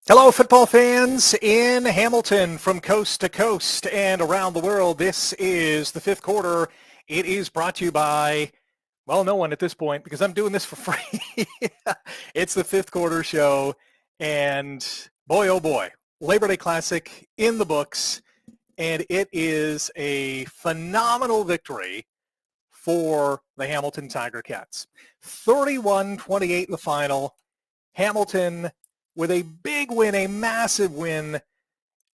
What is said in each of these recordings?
Hello, football fans in Hamilton, from coast to coast and around the world. This is the fifth quarter. It is brought to you by, well, no one at this point because I'm doing this for free. It's the fifth quarter show, and boy, oh boy, Labor Day Classic in the books, and it is a phenomenal victory for the Hamilton Tiger Cats. 31-28 in the final. Hamilton with a big win, a massive win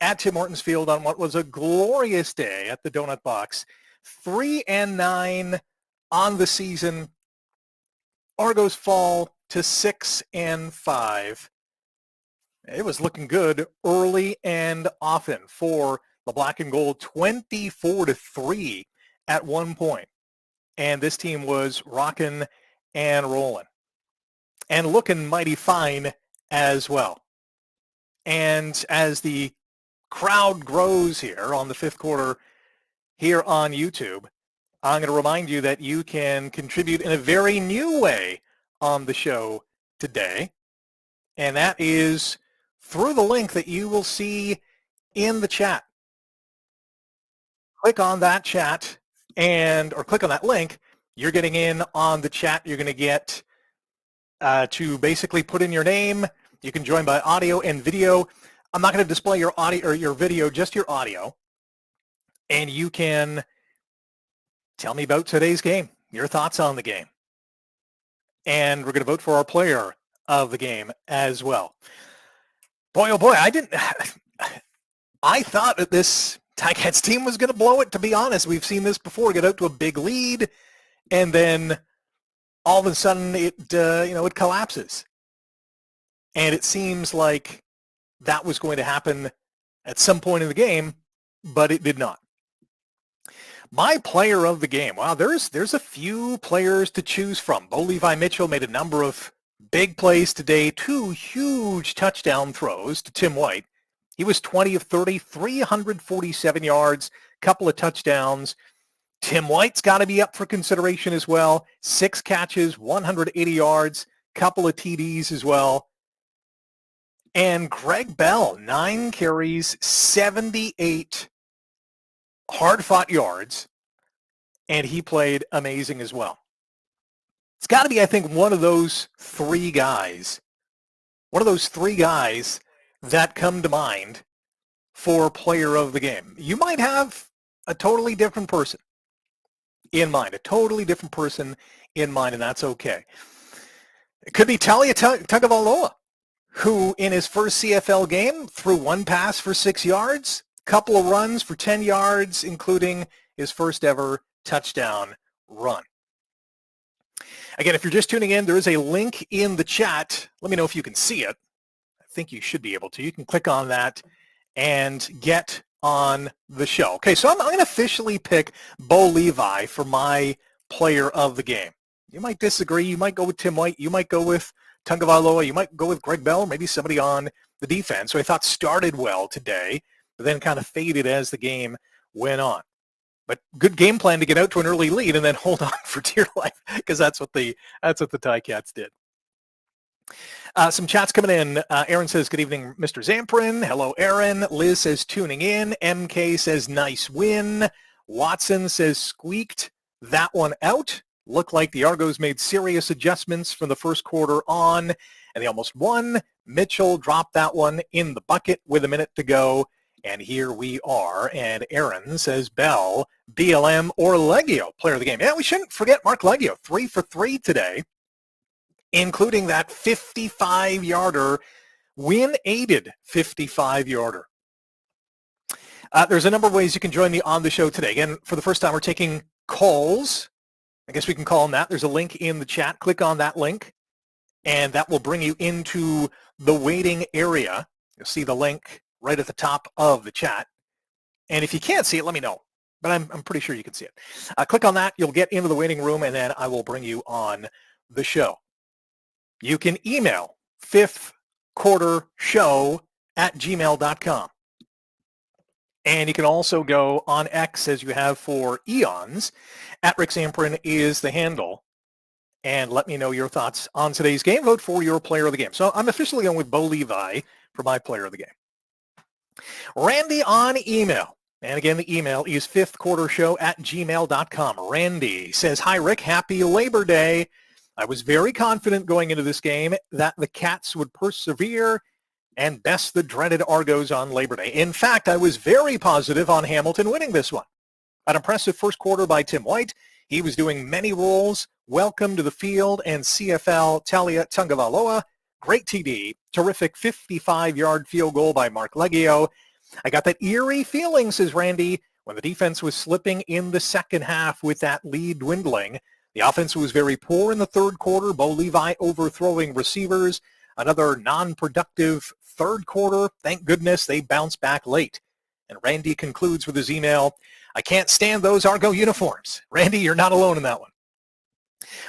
at Tim Hortons Field on what was a glorious day at the Donut Box. 3-9 on the season. Argos fall to 6-5. It was looking good early and often for the black and gold, 24-3 at one point. And this team was rocking and rolling and looking mighty fine as well. And as the crowd grows here on the fifth quarter here on YouTube, I'm going to remind you that you can contribute in a very new way on the show today. And that is through the link that you will see in the chat. Click on that chat or click on that link. You're getting in on the chat. You're going to get to basically put in your name. You can join by audio and video. I'm not going to display your audio or your video, just your audio. And you can tell me about today's game, your thoughts on the game. And we're going to vote for our player of the game as well. Boy, oh boy, I thought that this Ticats team was going to blow it, to be honest. We've seen this before, get out to a big lead, and then all of a sudden it collapses. And it seems like that was going to happen at some point in the game, but it did not. My player of the game, wow, there's a few players to choose from. Bo Levi Mitchell made a number of big plays today, 2 huge touchdown throws to Tim White. He was 20 of 30, 347 yards, couple of touchdowns. Tim White's got to be up for consideration as well. 6 catches, 180 yards, couple of TDs as well. And Greg Bell, 9 carries, 78 hard-fought yards, and he played amazing as well. It's got to be, I think, one of those three guys that come to mind for player of the game. You might have a totally different person in mind, and that's okay. It could be Talia Tagovailoa, who in his first CFL game threw 1 pass for 6 yards, couple of runs for 10 yards, including his first ever touchdown run. Again, if you're just tuning in, there is a link in the chat. Let me know if you can see it. I think you should be able to. You can click on that and get on the show. Okay, so I'm going to officially pick Bo Levi for my player of the game. You might disagree. You might go with Tim White. You might go with Tagovailoa. You might go with Greg Bell, or maybe somebody on the defense, who I thought started well today, but then kind of faded as the game went on. But good game plan to get out to an early lead and then hold on for dear life, because that's what the Ticats did. Some chats coming in. Aaron says, good evening, Mr. Zamprin. Hello, Aaron. Liz says, tuning in. MK says, nice win. Watson says, squeaked that one out. Looked like the Argos made serious adjustments from the first quarter on, and they almost won. Mitchell dropped that one in the bucket with a minute to go, and here we are. And Aaron says, Bell, BLM, or Leggio, player of the game. Yeah, we shouldn't forget Mark Leggio, 3 for 3 today, including that 55-yarder, win-aided 55-yarder. There's a number of ways you can join me on the show today. Again, for the first time, we're taking calls. I guess we can call them that. There's a link in the chat. Click on that link, and that will bring you into the waiting area. You'll see the link right at the top of the chat. And if you can't see it, let me know. But I'm pretty sure you can see it. Click on that. You'll get into the waiting room, and then I will bring you on the show. You can email fifthquartershow@gmail.com. And you can also go on X, as you have for eons. @RickZamprin is the handle. And let me know your thoughts on today's game. Vote for your player of the game. So I'm officially going with Bo Levi for my player of the game. Randy on email. And again, the email is fifthquartershow@gmail.com. Randy says, hi, Rick. Happy Labor Day. I was very confident going into this game that the Cats would persevere and best the dreaded Argos on Labor Day. In fact, I was very positive on Hamilton winning this one. An impressive first quarter by Tim White. He was doing many roles. Welcome to the field and CFL Talia Tungavaloa. Great TD. Terrific 55-yard field goal by Mark Leggio. I got that eerie feeling, says Randy, when the defense was slipping in the second half with that lead dwindling. The offense was very poor in the third quarter. Bo Levi overthrowing receivers. Another non-productive third quarter. Thank goodness they bounced back late. And Randy concludes with his email, I can't stand those Argo uniforms. Randy, you're not alone in that one.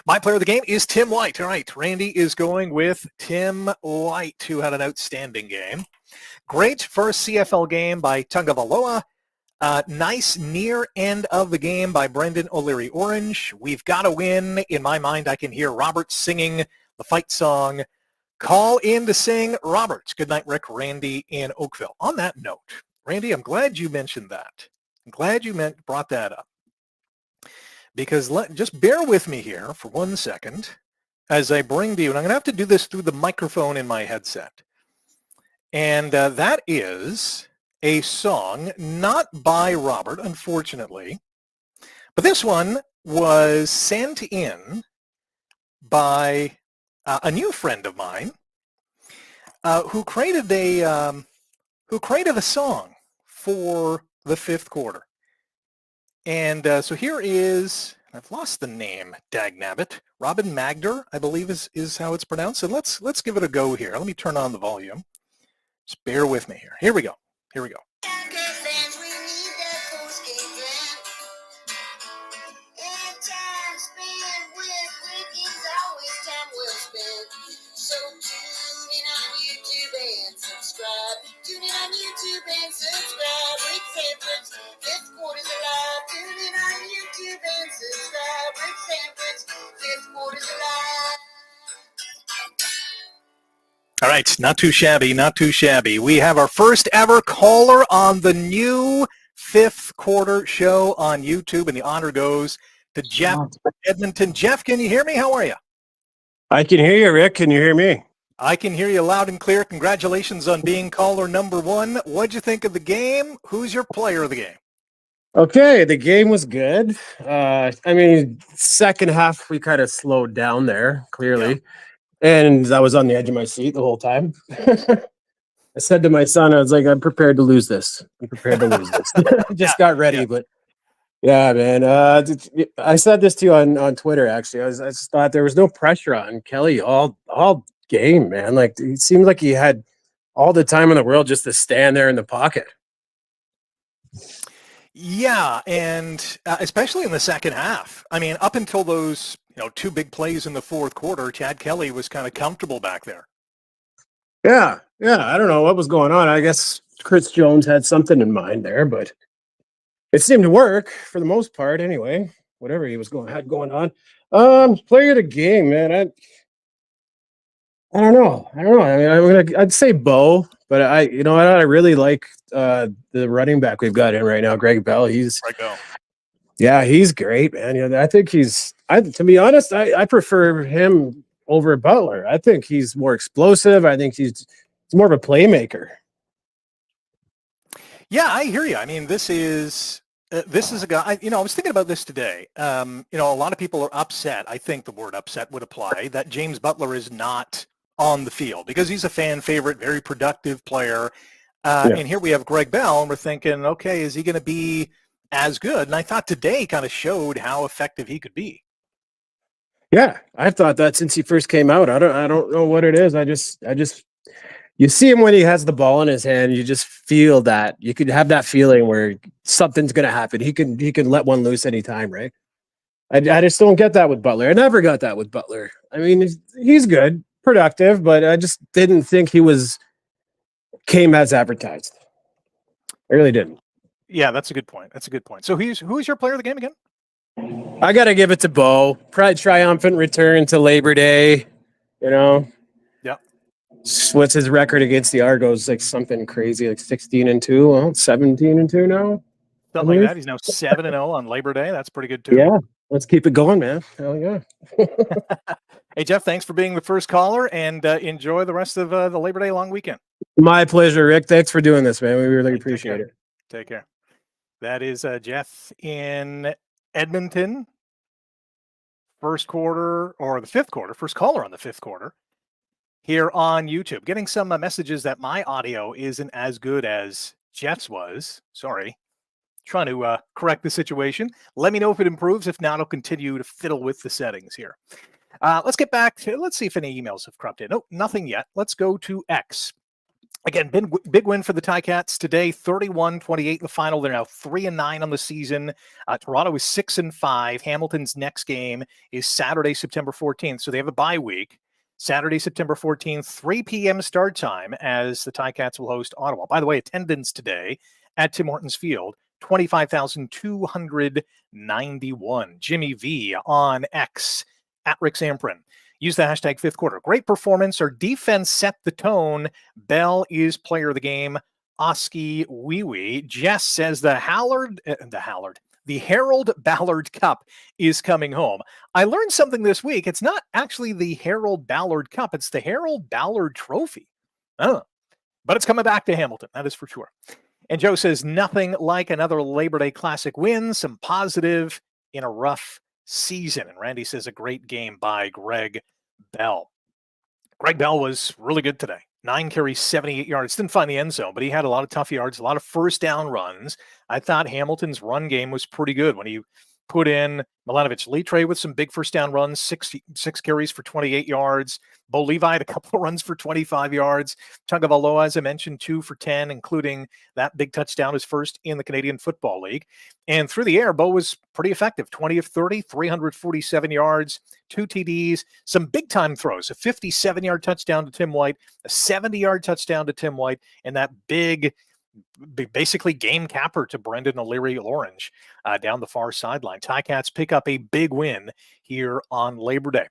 My player of the game is Tim White. All right, Randy is going with Tim White, who had an outstanding game. Great first CFL game by Tungavaloa. Nice near end of the game by Brendan O'Leary Orange. We've got to win. In my mind, I can hear Robert singing the fight song. Call in to sing Roberts. Good night, Rick. Randy in Oakville. On that note, Randy, I'm glad you mentioned that. I'm glad you brought that up. Because just bear with me here for 1 second as I bring to you, and I'm going to have to do this through the microphone in my headset. And that is a song not by Robert, unfortunately, but this one was sent in by a new friend of mine who created a song for the fifth quarter. And so here is, I've lost the name, dagnabbit, Robin Magder, I believe is how it's pronounced. And let's give it a go here. Let me turn on the volume. Just bear with me here. Here we go. Here we go. So tune in on YouTube and subscribe. Tune in on YouTube and subscribe. Rick Sanford's fifth quarter's alive. Tune in on YouTube and subscribe. Rick Sanford's fifth quarter's alive. All right, not too shabby, not too shabby. We have our first ever caller on the new fifth quarter show on YouTube, and the honor goes to Jeff Edmonton. Jeff, can you hear me? How are you? I can hear you, Rick. Can you hear me? I can hear you loud and clear. Congratulations on being caller number one. What'd you think of the game? Who's your player of the game? Okay, the game was good. I mean, second half, we kind of slowed down there, clearly. Yeah. And I was on the edge of my seat the whole time. I said to my son, I was like, I'm prepared to lose this. I'm prepared to lose this. Just got ready, but yeah, man. I said this to you on Twitter, actually. I just thought there was no pressure on Kelly all game, man. Like, it seemed like he had all the time in the world just to stand there in the pocket. Yeah, and especially in the second half. I mean, up until those two big plays in the fourth quarter, Chad Kelly was kind of comfortable back there. Yeah. I don't know what was going on. I guess Chris Jones had something in mind there, but it seemed to work for the most part anyway, whatever he had going on. Player of the game, man. I don't know. I mean, I'd say Bo, but I really like the running back we've got in right now, Greg Bell. He's great, man. I think to be honest, I prefer him over Butler. I think he's more explosive. I think he's more of a playmaker. Yeah, I hear you. I mean, this is a guy, I was thinking about this today. A lot of people are upset. I think the word upset would apply that James Butler is not on the field because he's a fan favorite, very productive player. And here we have Greg Bell, and we're thinking, okay, is he going to be as good? And I thought today kind of showed how effective he could be. Yeah, I've thought that since he first came out. I don't know what it is. I just you see him when he has the ball in his hand. You just feel that you could have that feeling where something's going to happen. He can let one loose anytime, right? I just don't get that with Butler. I never got that with Butler. I mean, he's good, productive, but I just didn't think he came as advertised. I really didn't. Yeah, that's a good point. So who's your player of the game again? I got to give it to Bo. Triumphant return to Labor Day, Yeah. What's his record against the Argos? Like something crazy, like 16-2, well, 17-2 now. Something like that. He's now 7-0 on Labor Day. That's pretty good too. Yeah, let's keep it going, man. Hell yeah. Hey, Jeff, thanks for being the first caller, and enjoy the rest of the Labor Day long weekend. My pleasure, Rick. Thanks for doing this, man. We really Hey, appreciate it. Take care. That is Jeff in Edmonton. First quarter, or the fifth quarter, first caller on the fifth quarter here on YouTube. Getting some messages that my audio isn't as good as Jeff's was. Sorry. Trying to correct the situation. Let me know if it improves. If not, I'll continue to fiddle with the settings here. Let's get back to, let's see if any emails have cropped in. Nope, nothing yet. Let's go to X. Again, big win for the Ticats today, 31-28 in the final. They're now 3-9 on the season. Toronto is 6-5. Hamilton's next game is Saturday, September 14th. So they have a bye week. Saturday, September 14th, 3 p.m. start time as the Ticats will host Ottawa. By the way, attendance today at Tim Hortons Field, 25,291. Jimmy V on X at Rick Samprin. Use the hashtag fifth quarter. Great performance. Our defense set the tone. Bell is player of the game. Oski Wee Wee. Jess says the Harold Ballard Cup is coming home. I learned something this week. It's not actually the Harold Ballard Cup. It's the Harold Ballard Trophy. I don't know. But it's coming back to Hamilton. That is for sure. And Joe says nothing like another Labor Day Classic win. Some positive in a rough season. And Randy says a great game by Greg Bell. Greg Bell was really good today. 9 carries, 78 yards. Didn't find the end zone, but he had a lot of tough yards, a lot of first down runs. I thought Hamilton's run game was pretty good when he put in Milanovic Litre with some big first down runs, six carries for 28 yards. Bo Levi had a couple of runs for 25 yards. Tagovailoa, as I mentioned, 2 for 10, including that big touchdown, his first in the Canadian Football League. And through the air, Bo was pretty effective. 20 of 30, 347 yards, 2 TDs, some big-time throws, a 57-yard touchdown to Tim White, a 70-yard touchdown to Tim White, and that big basically game capper to Brendan O'Leary-Orange down the far sideline. Ticats pick up a big win here on Labor Day.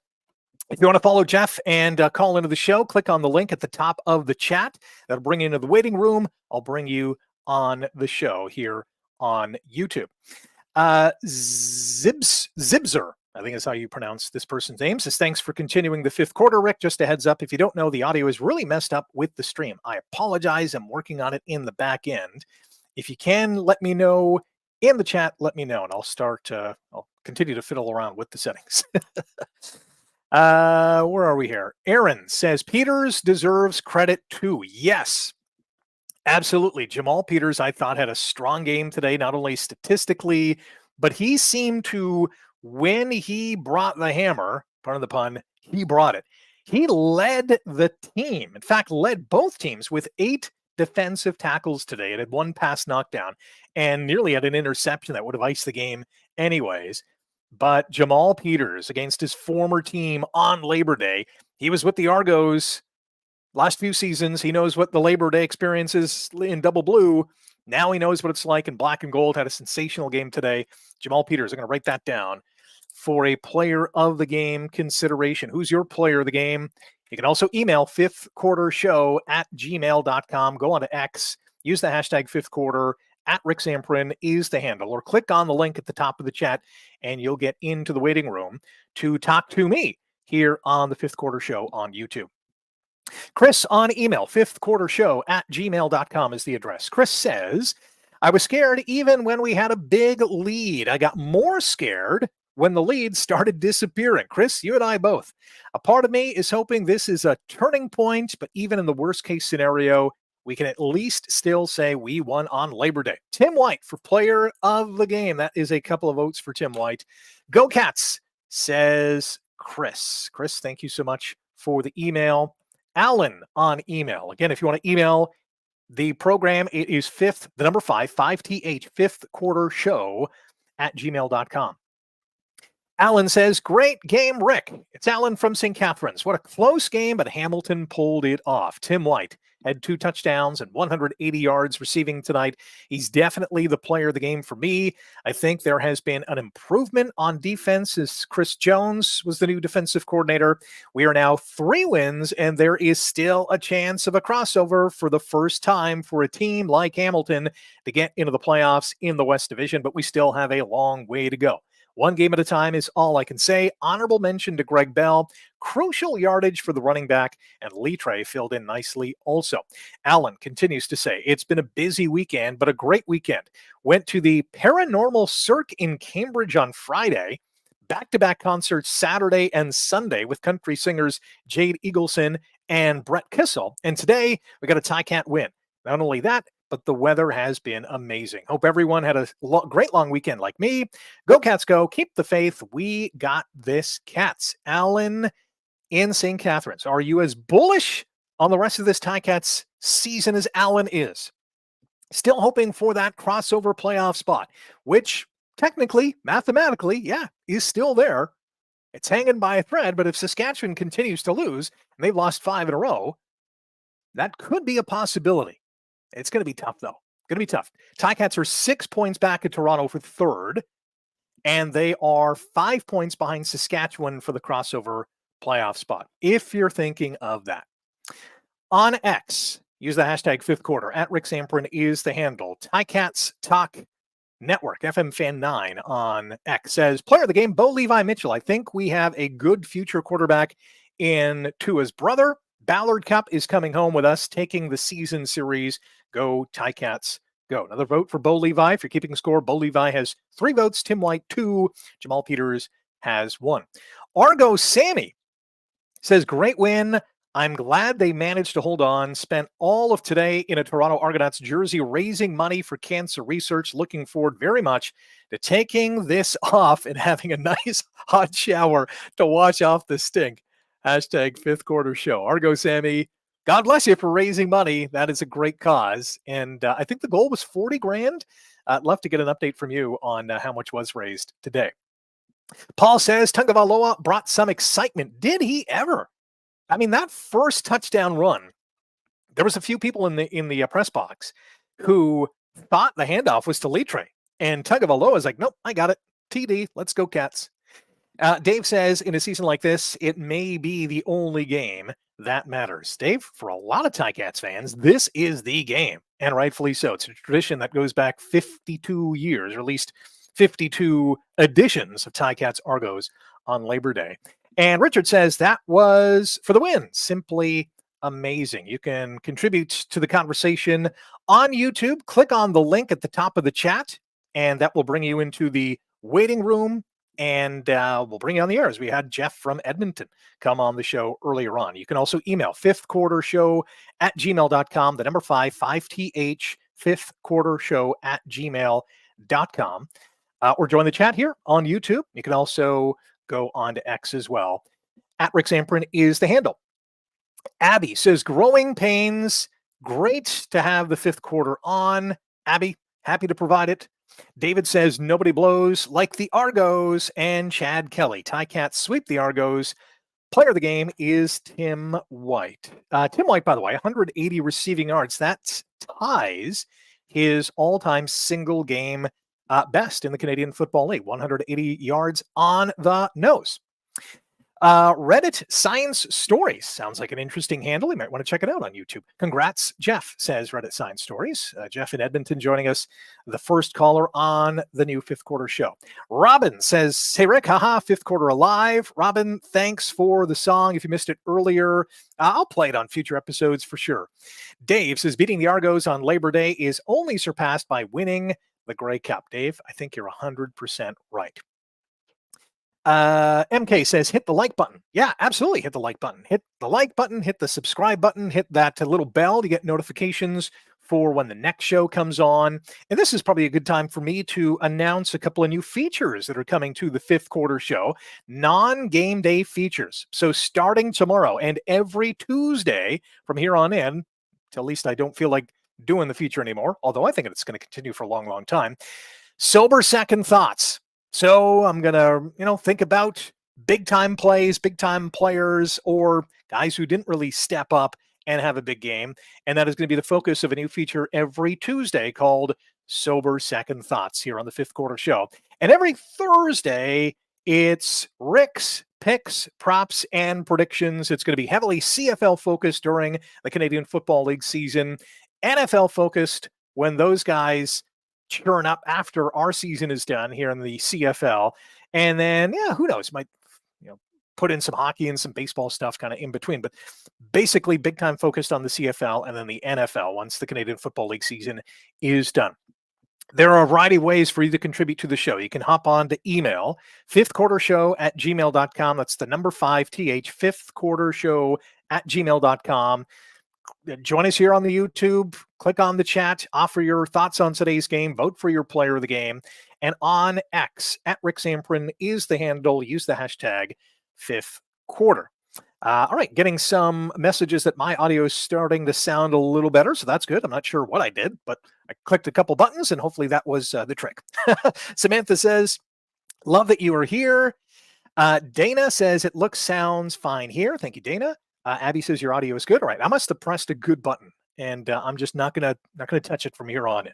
If you want to follow Jeff and call into the show, click on the link at the top of the chat. That'll bring you into the waiting room. I'll bring you on the show here on YouTube. Zibzer, I think is how you pronounce this person's name, says, thanks for continuing the fifth quarter, Rick. Just a heads up, if you don't know, the audio is really messed up with the stream. I apologize. I'm working on it in the back end. If you can let me know in the chat, let me know, and I'll continue to fiddle around with the settings. Where are we here? Aaron says, Peters deserves credit too. Yes, absolutely. Jamal Peters, I thought, had a strong game today, not only statistically, but he seemed to, when he brought the hammer, pardon the pun, he brought it. He led the team. In fact, led both teams with 8 defensive tackles today. It had 1 pass knockdown and nearly had an interception that would have iced the game anyways. But Jamal Peters against his former team on Labor Day, he was with the Argos last few seasons. He knows what the Labor Day experience is in double blue. Now he knows what it's like in black and gold. Had a sensational game today. Jamal Peters, I'm going to write that down for a player of the game consideration. Who's your player of the game? You can also email fifthquartershow@gmail.com. Go on to X. Use the hashtag fifthquarter. At Rick Samprin is the handle, or click on the link at the top of the chat and you'll get into the waiting room to talk to me here on the Fifth Quarter Show on YouTube. Chris on email, fifthquartershow@gmail.com is the address. Chris says, I was scared even when we had a big lead. I got more scared when the lead started disappearing. Chris, you and I both. A part of me is hoping this is a turning point, but even in the worst case scenario, we can at least still say we won on Labor Day. Tim White for player of the game. That is a couple of votes for Tim White. Go Cats, says Chris. Chris, thank you so much for the email. Alan on email. Again, if you want to email the program, it is 5th, the number 5, 5th, fifthquartershow@gmail.com. Alan says, great game, Rick. It's Alan from St. Catharines. What a close game, but Hamilton pulled it off. Tim White had 2 touchdowns and 180 yards receiving tonight. He's definitely the player of the game for me. I think there has been an improvement on defense as Chris Jones was the new defensive coordinator. We are now 3 wins, and there is still a chance of a crossover for the first time for a team like Hamilton to get into the playoffs in the West Division, but we still have a long way to go. 1 game at a time is all I can say. Honorable mention to Greg Bell. Crucial yardage for the running back, and Litre filled in nicely also. Allen continues to say, it's been a busy weekend, but a great weekend. Went to the Paranormal Cirque in Cambridge on Friday. Back-to-back concerts Saturday and Sunday with country singers Jade Eagleson and Brett Kissel. And today, we got a Ticat win. Not only that, but the weather has been amazing. Hope everyone had a great long weekend like me. Go Cats go. Keep the faith. We got this, Cats. Alan in St. Catharines. Are you as bullish on the rest of this Ticats season as Alan is? Still hoping for that crossover playoff spot, which technically, mathematically, is still there. It's hanging by a thread, but if Saskatchewan continues to lose, and they've lost 5 in a row, that could be a possibility. It's going to be tough, though. Going to be tough. Ticats are 6 points back at Toronto for third, and they are 5 points behind Saskatchewan for the crossover playoff spot, if you're thinking of that. On X, use the hashtag 5th quarter. At Rick Zamperin is the handle. Ticats Talk Network, FM Fan 9 on X says, player of the game, Bo Levi Mitchell. I think we have a good future quarterback in Tua's brother. Ballard Cup is coming home with us, taking the season series. Go Ticats, go. Another vote for Bo Levi. If you're keeping score, Bo Levi has 3 votes, Tim White 2, Jamal Peters has 1. Argos Sammy says, great win. I'm glad they managed to hold on. Spent all of today in a Toronto Argonauts jersey raising money for cancer research. Looking forward very much to taking this off and having a nice hot shower to wash off the stink. Hashtag 5th quarter show. Argo Sammy, God bless you for raising money. That is a great cause. And I think the goal was 40 grand. I'd love to get an update from you on how much was raised today. Paul says, Tagovailoa brought some excitement. Did he ever? I mean, that first touchdown run, there was a few people in the press box who thought the handoff was to Litre. And Tagovailoa is like, nope, I got it. TD, let's go Cats. Dave says, in a season like this, it may be the only game that matters. Dave, for a lot of Ticats fans, this is the game, and rightfully so. It's a tradition that goes back 52 years, or at least 52 editions of Ticats Argos on Labor Day. And Richard says that was for the win. Simply amazing. You can contribute to the conversation on YouTube. Click on the link at the top of the chat, and that will bring you into the waiting room. And we'll bring you on the air as we had Jeff from Edmonton come on the show earlier on. You can also email 5thquartershow@gmail.com, the number 5th, 5thquartershow@gmail.com, or join the chat here on YouTube. You can also go on to X as well. At Rick Zamperin is the handle. Abby says, growing pains. Great to have the 5th quarter on. Abby, happy to provide it. David says, nobody blows like the Argos. And Chad Kelly, Ticats sweep the Argos. Player of the game is Tim White. Tim White, by the way, 180 receiving yards. That ties his all-time single game best in the Canadian Football League. 180 yards on the nose. Reddit Science Stories. Sounds like an interesting handle. You might want to check it out on YouTube. Congrats, Jeff, says Reddit Science Stories. Jeff in Edmonton joining us, the first caller on the new 5th quarter show. Robin says, hey, Rick, haha, 5th quarter alive. Robin, thanks for the song. If you missed it earlier, I'll play it on future episodes for sure. Dave says, beating the Argos on Labor Day is only surpassed by winning the Grey Cup. Dave, I think you're 100% right. MK says, hit the like button. Yeah, absolutely. Hit the like button. Hit the like button, hit the subscribe button, hit that little bell to get notifications for when the next show comes on. And this is probably a good time for me to announce a couple of new features that are coming to the 5th quarter show, non-game day features. So starting tomorrow and every Tuesday from here on in, till at least I don't feel like doing the feature anymore, although I think it's going to continue for a long, long time. Sober Second Thoughts. So I'm going to, think about big time plays, big time players, or guys who didn't really step up and have a big game. And that is going to be the focus of a new feature every Tuesday called Sober Second Thoughts here on the Fifth Quarter Show. And every Thursday, it's Rick's picks, props, and predictions. It's going to be heavily CFL focused during the Canadian Football League season, NFL focused when those guys churn up after our season is done here in the CFL. And then, who knows, might put in some hockey and some baseball stuff kind of in between. But basically, big time focused on the CFL and then the NFL once the Canadian Football League season is done. There are a variety of ways for you to contribute to the show. You can hop on to email, fifthquartershow@gmail.com. That's the number 5th, fifthquartershow@gmail.com. Join us here on the YouTube. Click on the chat. Offer your thoughts on today's game. Vote for your player of the game. And on X, @RickSamprin is the handle. Use the hashtag Fifth Quarter. All right, getting some messages that my audio is starting to sound a little better, so that's good. I'm not sure what I did, but I clicked a couple buttons, and hopefully that was the trick. Samantha says, love that you are here. Dana says, it sounds fine here. Thank you, Dana. Abby says, your audio is good. All right, I must have pressed a good button, and I'm just not gonna touch it from here on in.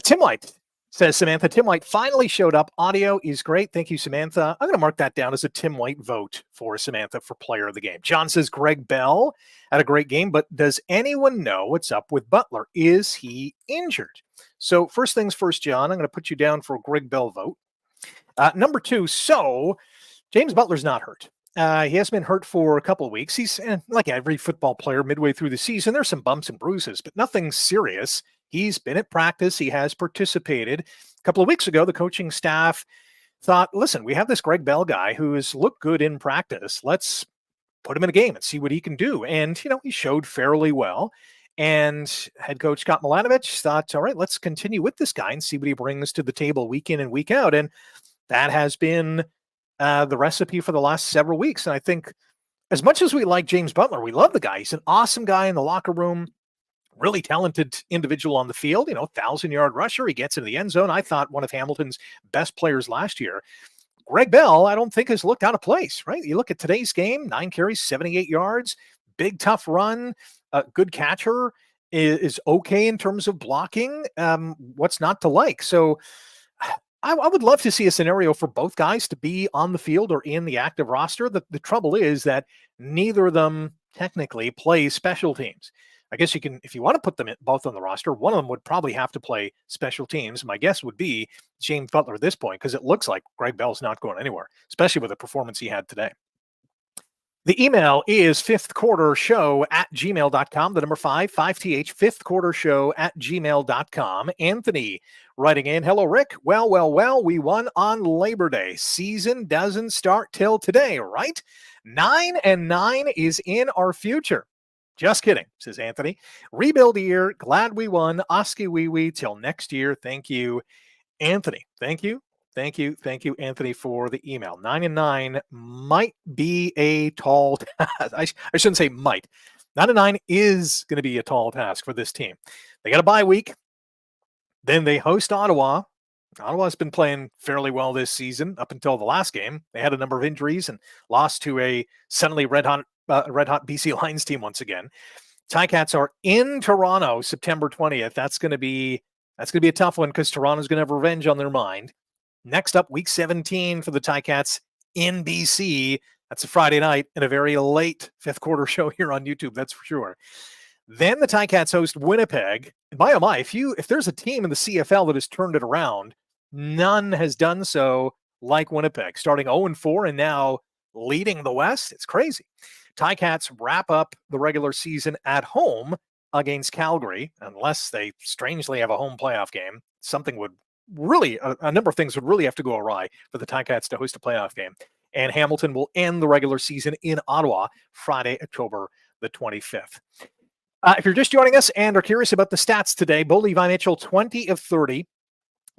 Tim White says, Samantha, Tim White finally showed up. Audio is great. Thank you, Samantha. I'm going to mark that down as a Tim White vote for Samantha for player of the game. John says, Greg Bell had a great game, but does anyone know what's up with Butler? Is he injured? So first things first, John, I'm going to put you down for a Greg Bell vote. Number two, so James Butler's not hurt. He has been hurt for a couple of weeks. He's like every football player midway through the season. There's some bumps and bruises, but nothing serious. He's been at practice. He has participated. A couple of weeks ago, the coaching staff thought, listen, we have this Greg Bell guy who has looked good in practice. Let's put him in a game and see what he can do. And, he showed fairly well. And head coach Scott Milanovich thought, all right, let's continue with this guy and see what he brings to the table week in and week out. And that has been the recipe for the last several weeks. And I think as much as we like James Butler, we love the guy. He's an awesome guy in the locker room. Really talented individual on the field, 1,000-yard rusher. He gets into the end zone. I thought one of Hamilton's best players last year. Greg Bell, I don't think has looked out of place, right? You look at today's game, 9 carries, 78 yards, big, tough run, good catcher, is okay in terms of blocking. What's not to like? So I would love to see a scenario for both guys to be on the field or in the active roster. The trouble is that neither of them technically play special teams. I guess you can, if you want to put them both on the roster, one of them would probably have to play special teams. My guess would be James Butler at this point, because it looks like Greg Bell's not going anywhere, especially with the performance he had today. The email is fifthquartershow@gmail.com, the number 5th, fifthquartershow@gmail.com. Anthony writing in, hello, Rick. Well, we won on Labor Day. Season doesn't start till today, right? 9-9 is in our future. Just kidding, says Anthony. Rebuild year. Glad we won. Oski wee wee till next year. Thank you, Anthony. Thank you, Anthony, for the email. 9-9 might be a tall task. I shouldn't say might. 9-9 is going to be a tall task for this team. They got a bye week. Then they host Ottawa. Ottawa's been playing fairly well this season up until the last game. They had a number of injuries and lost to a suddenly red hot BC Lions team once again. Ticats are in Toronto September 20th. That's going to be a tough one because Toronto's going to have revenge on their mind. Next up, week 17 for the Ticats in BC. That's a Friday night and a very late fifth quarter show here on YouTube, that's for sure. Then the Ticats host Winnipeg. And my, oh my, if there's a team in the CFL that has turned it around, none has done so like Winnipeg, starting 0-4 and now leading the West. It's crazy. Ticats wrap up the regular season at home against Calgary, unless they strangely have a home playoff game. Something would really, a number of things would really have to go awry for the Ticats to host a playoff game. And Hamilton will end the regular season in Ottawa Friday, October the 25th. If you're just joining us and are curious about the stats today, Bo Levi Mitchell, 20 of 30,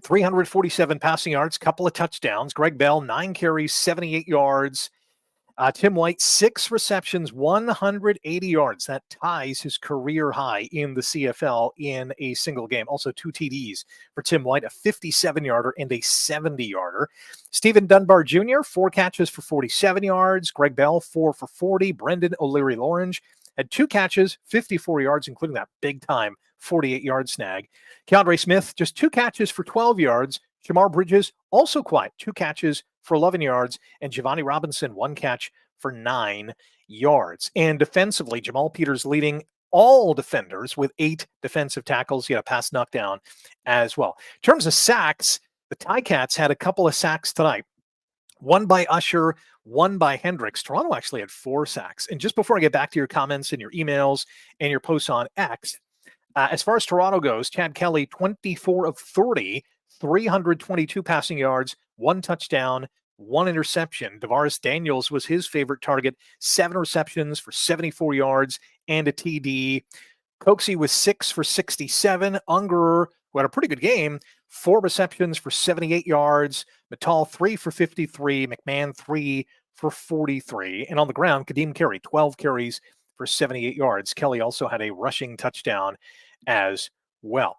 347 passing yards, couple of touchdowns. Greg Bell, 9 carries, 78 yards. Tim White, 6 receptions, 180 yards. That ties his career high in the CFL in a single game. Also 2 TDs for Tim White, a 57-yarder and a 70-yarder. Stephen Dunbar Jr., 4 catches for 47 yards. Greg Bell, 4 for 40. Brendan O'Leary-Lorange had 2 catches, 54 yards, including that big-time 48-yard snag. Keandre Smith, just 2 catches for 12 yards. Shamar Bridges, also quiet, 2 catches for 11 yards, and Giovanni Robinson, 1 catch for 9 yards. And defensively, Jamal Peters leading all defenders with 8 defensive tackles. He had a pass knockdown as well. In terms of sacks, the Ticats had a couple of sacks tonight. 1 by Usher, 1 by Hendricks. Toronto actually had 4 sacks. And just before I get back to your comments and your emails and your posts on X, as far as Toronto goes, Chad Kelly, 24 of 30, 322 passing yards, 1 touchdown, 1 interception. Davaris Daniels was his favorite target, 7 receptions for 74 yards and a TD. Coxie was 6 for 67. Unger, who had a pretty good game, 4 receptions for 78 yards. Mittal, 3 for 53. McMahon, 3 for 43. And on the ground, Kadeem Carey, 12 carries for 78 yards. Kelly also had a rushing touchdown as well.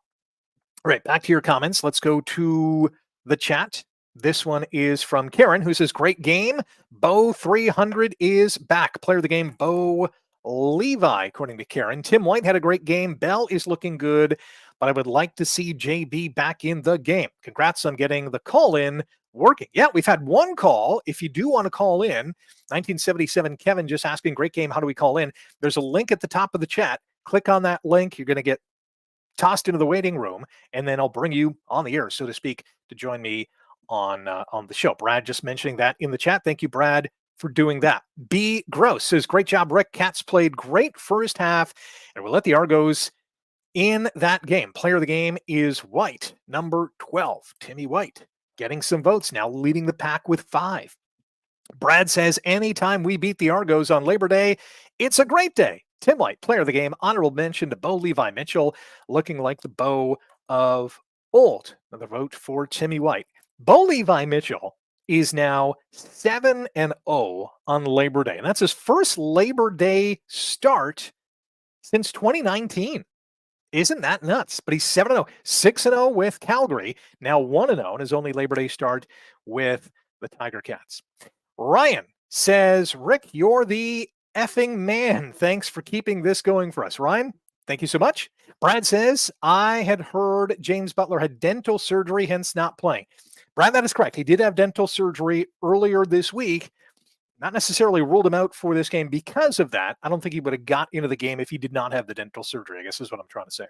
All right, back to your comments. Let's go to the chat. This one is from Karen, who says, great game. Bo 300 is back. Player of the game, Bo Levi, according to Karen. Tim White had a great game. Bell is looking good, but I would like to see JB back in the game. Congrats on getting the call-in working. Yeah, we've had 1 call. If you do want to call in, 1977 Kevin just asking, great game, how do we call in? There's a link at the top of the chat. Click on that link. You're going to get tossed into the waiting room, and then I'll bring you on the air, so to speak, to join me on the show. Brad just mentioning that in the chat. Thank you, Brad, for doing that. B. Gross says, great job, Rick. Cats played great first half, and we'll let the Argos in that game. Player of the game is White, number 12, Timmy White, getting some votes now, leading the pack with 5. Brad says, anytime we beat the Argos on Labor Day, it's a great day. Tim White, player of the game, honorable mention to Bo Levi Mitchell, looking like the Bo of old. Another vote for Timmy White. Bo Levi Mitchell is now 7-0 on Labor Day, and that's his first Labor Day start since 2019. Isn't that nuts? But he's 7-0, 6-0 with Calgary, now 1-0 in his only Labor Day start with the Tiger Cats. Ryan says, Rick, you're the effing man. Thanks for keeping this going for us. Ryan, thank you so much. Brad says, I had heard James Butler had dental surgery, hence not playing. Brad, that is correct. He did have dental surgery earlier this week. Not necessarily ruled him out for this game because of that. I don't think he would have got into the game if he did not have the dental surgery, I guess is what I'm trying to say.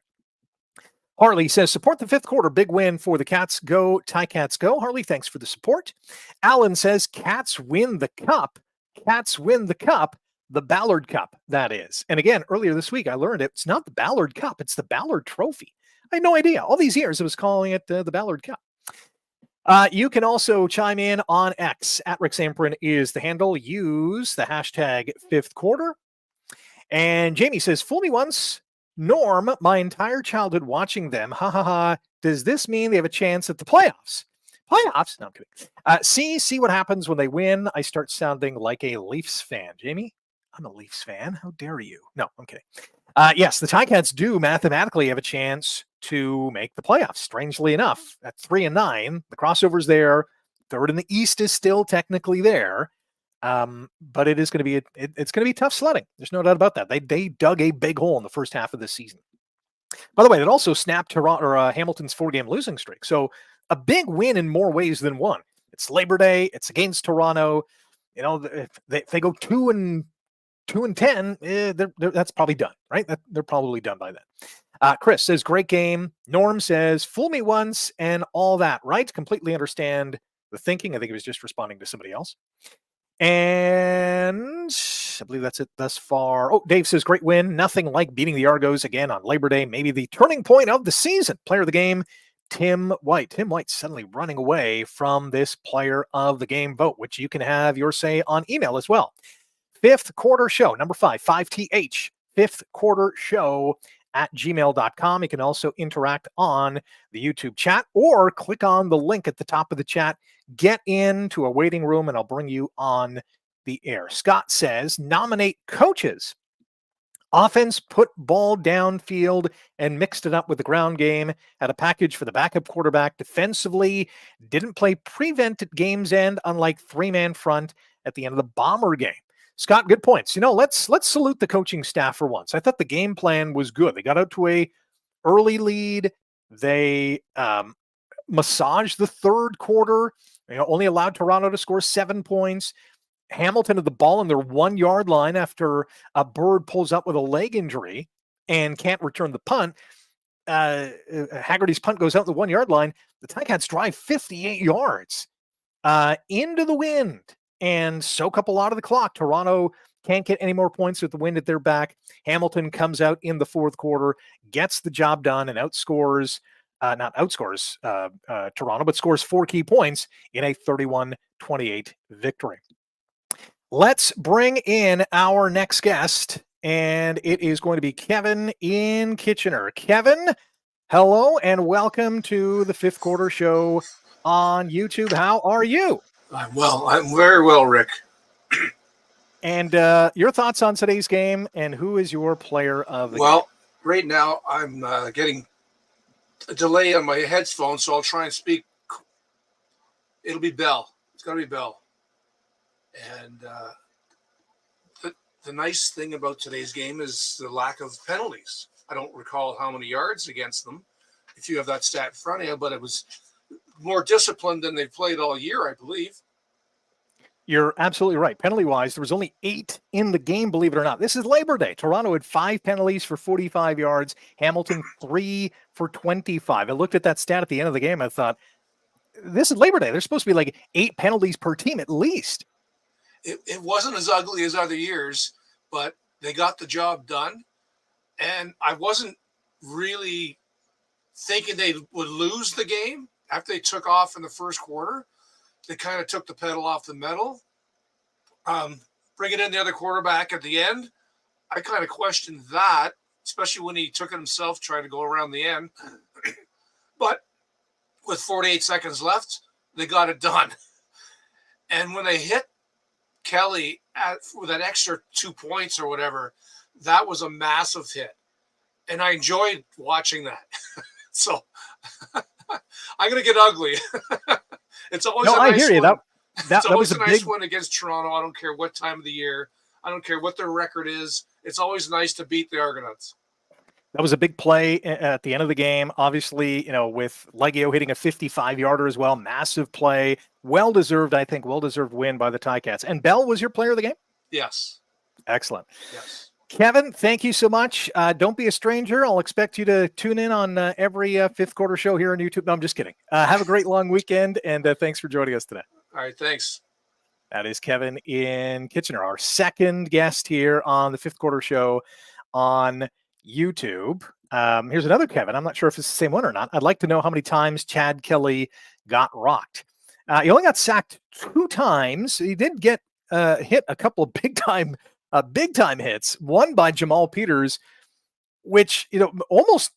Harley says, support the 5th quarter. Big win for the Cats. Go, Ticats go. Harley, thanks for the support. Alan says, Cats win the cup. Cats win the cup. The Ballard Cup, that is. And again, earlier this week, I learned it's not the Ballard Cup. It's the Ballard Trophy. I had no idea. All these years, I was calling it the Ballard Cup. You can also chime in on X. At Rick Samprin is the handle. Use the hashtag 5th quarter. And Jamie says, fool me once. Norm, my entire childhood watching them. Ha ha ha. Does this mean they have a chance at the playoffs? Playoffs? No, I'm kidding. See what happens when they win. I start sounding like a Leafs fan. Jamie, I'm a Leafs fan. How dare you? No, I'm kidding. Yes, the Ticats do mathematically have a chance to make the playoffs. Strangely enough, at 3-9, the crossover's there. 3rd in the East is still technically there, but it is going to be it's going to be tough sledding. There's no doubt about that. They dug a big hole in the first half of this season. By the way, it also snapped Hamilton's 4-game losing streak. So a big win in more ways than one. It's Labor Day. It's against Toronto. You know, if they go 2-10, that's probably done, right? They're probably done by then. Chris says, great game. Norm says, fool me once and all that, right? Completely understand the thinking. I think he was just responding to somebody else. And I believe that's it thus far. Oh, Dave says, great win. Nothing like beating the Argos again on Labor Day. Maybe the turning point of the season. Player of the game, Tim White. Tim White suddenly running away from this player of the game vote, which you can have your say on email as well. 5th quarter show, number 5th, 5th quarter show @gmail.com. You can also interact on the YouTube chat or click on the link at the top of the chat. Get into a waiting room and I'll bring you on the air. Scott says, nominate coaches. Offense put ball downfield and mixed it up with the ground game. Had a package for the backup quarterback. Defensively, didn't play prevent at game's end, unlike three-man front at the end of the Bomber game. Scott, good points. Let's salute the coaching staff for once. I thought the game plan was good. They got out to a early lead. They massaged the third quarter. Only allowed Toronto to score 7 points. Hamilton had the ball on their 1 yard line after a Bird pulls up with a leg injury and can't return the punt. Haggerty's punt goes out the 1 yard line. The Ticats drive 58 yards into the wind and soak up a lot of the clock. Toronto can't get any more points with the wind at their back. Hamilton comes out in the fourth quarter, gets the job done, and outscores Toronto, but scores 4 key points in a 31-28 victory. Let's bring in our next guest, and it is going to be Kevin in Kitchener. Kevin, hello, and welcome to the Fifth Quarter Show on YouTube. How are you? I'm well. I'm very well, Rick. And your thoughts on today's game, and who is your player of the game? Well, right now I'm getting a delay on my headphones, so I'll try and speak. It'll be Bell. It's got to be Bell. And the nice thing about today's game is the lack of penalties. I don't recall how many yards against them, if you have that stat in front of you, but it was more disciplined than they've played all year, I believe. You're absolutely right. Penalty-wise, there was only 8 in the game, believe it or not. This is Labor Day. Toronto had 5 penalties for 45 yards. Hamilton, 3 for 25. I looked at that stat at the end of the game. I thought, this is Labor Day. There's supposed to be like 8 penalties per team at least. It wasn't as ugly as other years, but they got the job done. And I wasn't really thinking they would lose the game after they took off in the first quarter. They kind of took the pedal off the metal. Bringing in the other quarterback at the end, I kind of questioned that, especially when he took it himself, trying to go around the end. But with 48 seconds left, they got it done. And when they hit Kelly with that extra 2 points or whatever, that was a massive hit. And I enjoyed watching that. So I'm going to get ugly. It's always a nice I hear you. one. That always was a nice one against Toronto. I don't care what time of the year. I don't care what their record is. It's always nice to beat the Argonauts. That was a big play at the end of the game. Obviously, with Leggio hitting a 55-yarder as well. Massive play. Well-deserved, I think. Well-deserved win by the Ticats. And Bell was your player of the game? Yes. Excellent. Yes. Kevin, thank you so much. Don't be a stranger. I'll expect you to tune in on every Fifth Quarter Show here on YouTube. No, I'm just kidding. Have a great long weekend, and thanks for joining us today. All right, thanks. That is Kevin in Kitchener, our second guest here on the Fifth Quarter Show on YouTube. Here's another Kevin. I'm not sure if it's the same one or not. I'd like to know how many times Chad Kelly got rocked. He only got sacked 2 times. He did get hit a couple of big time hits. One by Jamal Peters, which almost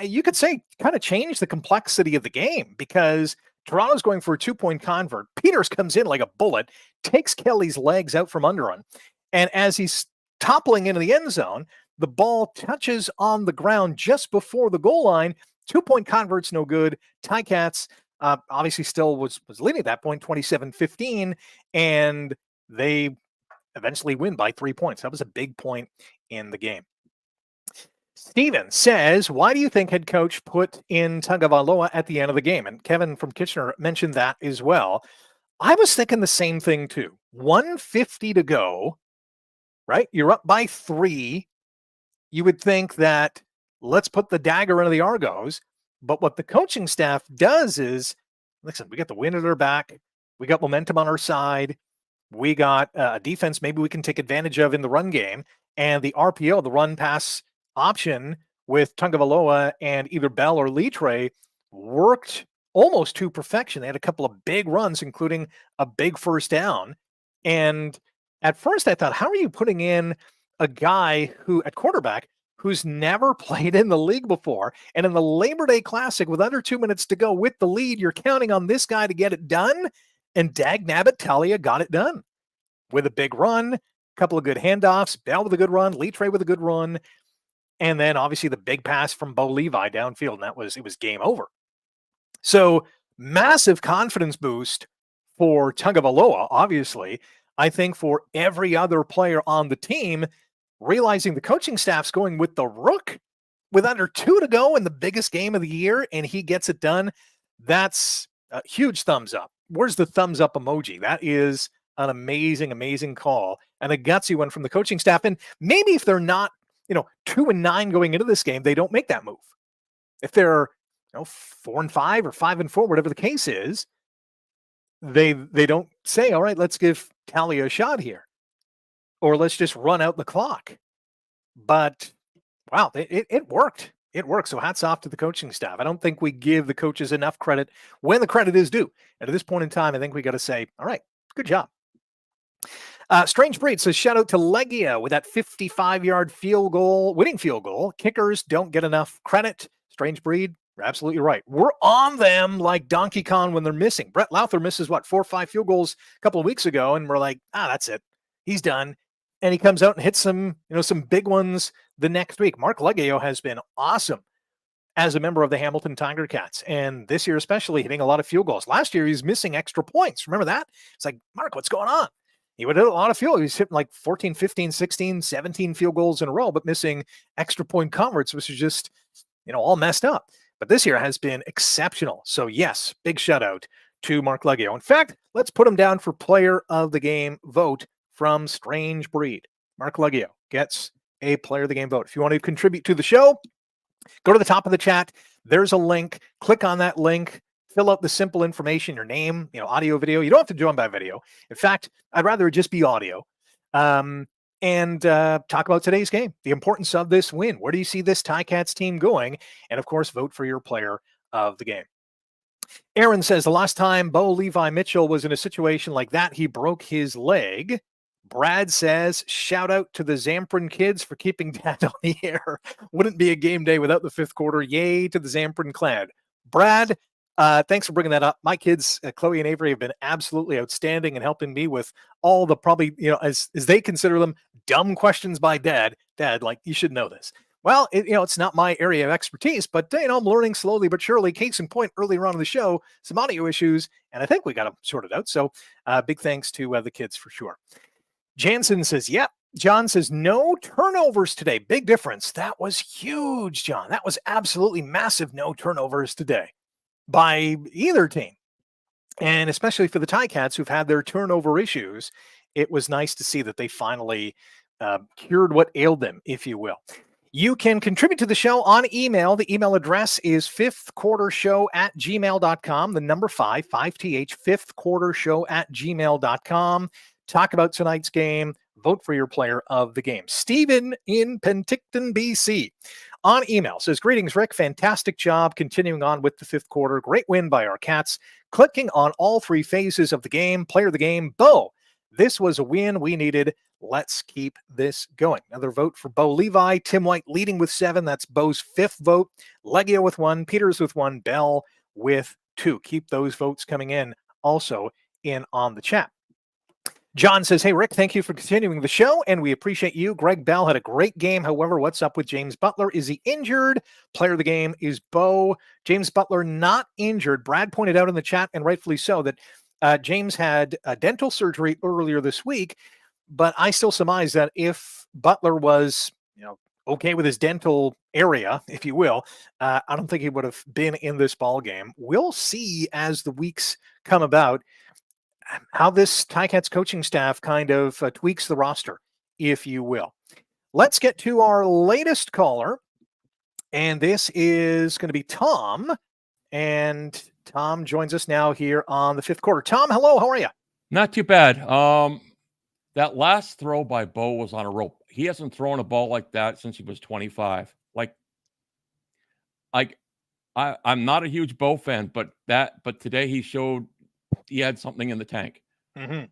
you could say kind of changed the complexity of the game, because Toronto's going for a 2-point convert. Peters comes in like a bullet, takes Kelly's legs out from under him, and as he's toppling into the end zone, the ball touches on the ground just before the goal line. 2-point convert's no good. Ticats obviously still was leading at that point, 27-15, and they eventually win by 3 points. That was a big point in the game. Steven says, why do you think head coach put in Tagovailoa at the end of the game? And Kevin from Kitchener mentioned that as well. I was thinking the same thing too. 150 to go, right? You're up by 3. You would think that let's put the dagger into the Argos. But what the coaching staff does is, listen, we got the wind at our back. We got momentum on our side. We got a defense maybe we can take advantage of in the run game. And the RPO, the run pass option with Tagovailoa and either Bell or Litre worked almost to perfection. They had a couple of big runs, including a big first down. And at first I thought, how are you putting in a guy who at quarterback who's never played in the league before? And in the Labor Day Classic with under 2 minutes to go with the lead, you're counting on this guy to get it done. And dag nabbit, Talia got it done. with a big run, a couple of good handoffs, Bell with a good run, Lee Trey with a good run, and then obviously the big pass from Bo Levi downfield, and it was game over. So massive confidence boost for Tagovailoa, obviously. I think for every other player on the team, realizing the coaching staff's going with the rook with under 2 to go in the biggest game of the year, and he gets it done, that's a huge thumbs up. Where's the thumbs up emoji? That is an amazing, amazing call and a gutsy one from the coaching staff. And maybe if they're not, 2-9 going into this game, they don't make that move. If they're 4-5 or 5-4, whatever the case is, they don't say, all right, let's give Talia a shot here, or let's just run out the clock. But wow, it worked. It worked. So hats off to the coaching staff. I don't think we give the coaches enough credit when the credit is due. And at this point in time, I think we got to say, all right, good job. Strange Breed says, shout out to Legia with that 55-yard winning field goal. Kickers don't get enough credit. Strange Breed, you're absolutely right. We're on them like Donkey Kong when they're missing. Brett Lowther misses, 4 or 5 field goals a couple of weeks ago, and we're like, that's it. He's done. And he comes out and hits some big ones the next week. Mark Leggio has been awesome as a member of the Hamilton Tiger Cats, and this year especially hitting a lot of field goals. Last year, he's missing extra points. Remember that? It's like, Mark, what's going on? He would hit a lot of field. He was hitting like 14, 15, 16, 17 field goals in a row, but missing extra point converts, which is just, all messed up. But this year has been exceptional. So yes, big shout out to Mark Leggio. In fact, let's put him down for player of the game vote from Strange Breed. Mark Leggio gets a player of the game vote. If you want to contribute to the show, go to the top of the chat. There's a link. Click on that link. Fill out the simple information, your name, audio, video. You don't have to join by video. In fact, I'd rather it just be audio. And talk about today's game, the importance of this win. Where do you see this Ticats team going? And of course, vote for your player of the game. Aaron says the last time Bo Levi Mitchell was in a situation like that, he broke his leg. Brad says, shout out to the Zamprin kids for keeping Dad on the air. Wouldn't be a game day without the fifth quarter. Yay to the Zamprin clan. Brad, thanks for bringing that up. My kids, Chloe and Avery, have been absolutely outstanding in helping me with all the probably, as they consider them, dumb questions by Dad. Dad, like, you should know this. Well, it's not my area of expertise, but, I'm learning slowly but surely. Case in point, earlier on in the show, some audio issues, and I think we got them sorted out. So big thanks to the kids for sure. Jansen says, yep. John says, no turnovers today. Big difference. That was huge, John. That was absolutely massive. No turnovers today by either team. And especially for the Ticats who've had their turnover issues, it was nice to see that they finally cured what ailed them, if you will. You can contribute to the show on email. The email address is fifthquartershow@gmail.com. The number 5th, fifthquartershow@gmail.com. Talk about tonight's game. Vote for your player of the game. Stephen in Penticton, BC. On email says, greetings, Rick. Fantastic job continuing on with the fifth quarter. Great win by our Cats. Clicking on all three phases of the game. Player of the game, Bo. This was a win we needed. Let's keep this going. Another vote for Bo Levi. Tim White leading with 7. That's Bo's 5th vote. Leggio with 1. Peters with 1. Bell with 2. Keep those votes coming in also in on the chat. John says, hey, Rick, thank you for continuing the show, and we appreciate you. Greg Bell had a great game. However, what's up with James Butler? Is he injured? Player of the game is Bo. James Butler not injured. Brad pointed out in the chat, and rightfully so, that James had dental surgery earlier this week, but I still surmise that if Butler was, okay with his dental area, if you will, I don't think he would have been in this ball game. We'll see as the weeks come about how this Ticats coaching staff kind of tweaks the roster, if you will. Let's get to our latest caller, and this is going to be Tom, and Tom joins us now here on the fifth quarter. Tom, hello, how are you? Not too bad. That last throw by Bo was on a rope. He hasn't thrown a ball like that since he was 25. I'm not a huge Bo fan, but today he showed he had something in the tank. Mm-hmm.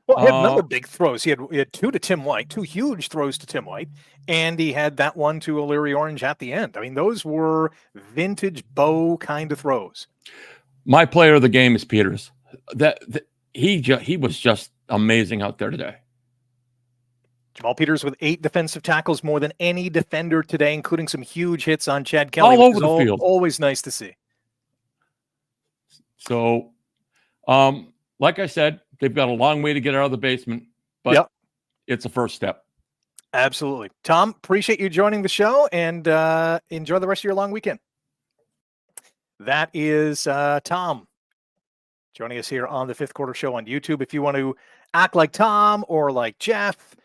Well, he had another big throws. He had 2 to Tim White, 2 huge throws to Tim White, and he had that one to O'Leary Orange at the end. I mean, those were vintage Bo kind of throws. My player of the game is Peters. He was just amazing out there today. Jamal Peters with 8 defensive tackles, more than any defender today, including some huge hits on Chad Kelly. All over the field. Always nice to see. So, like I said, they've got a long way to get out of the basement, but it's a first step. Absolutely. Tom, appreciate you joining the show, and enjoy the rest of your long weekend. That is Tom joining us here on the Fifth Quarter Show on YouTube. If you want to act like Tom or like Jeff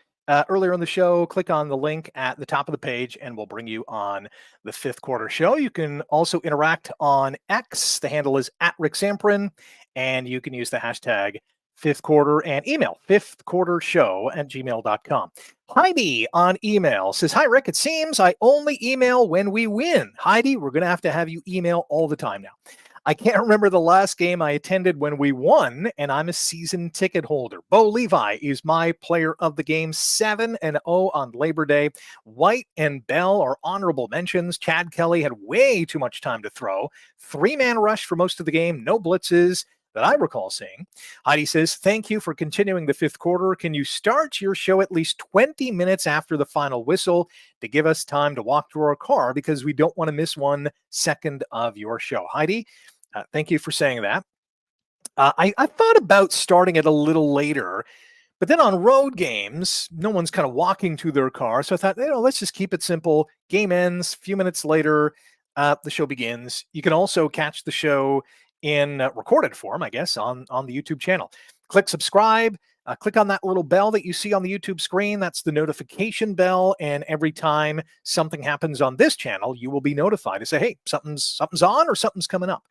earlier in the show, click on the link at the top of the page and we'll bring you on the Fifth Quarter Show. You can also interact on X. The handle is @RickSamprin, and you can use the hashtag Fifth Quarter and email fifthquartershow@gmail.com. Heidi on email says, "Hi, Rick. It seems I only email when we win." Heidi, we're going to have you email all the time now. I can't remember the last game I attended when we won, and I'm a season ticket holder. Bo Levi is my player of the game, 7-0 on Labor Day. White and Bell are honorable mentions. Chad Kelly had way too much time to throw. 3-man rush for most of the game, no blitzes that I recall seeing. Heidi says, "Thank you for continuing the fifth quarter. Can you start your show at least 20 minutes after the final whistle to give us time to walk to our car because we don't want to miss 1 second of your show?" Heidi, thank you for saying that. I thought about starting it a little later, but then on road games, no one's kind of walking to their car. So I thought, let's just keep it simple. Game ends, a few minutes later, the show begins. You can also catch the show in recorded form, I guess, on the YouTube channel. Click subscribe. Click on that little bell that you see on the YouTube screen. That's the notification bell. And every time something happens on this channel, you will be notified to say, hey, something's on or something's coming up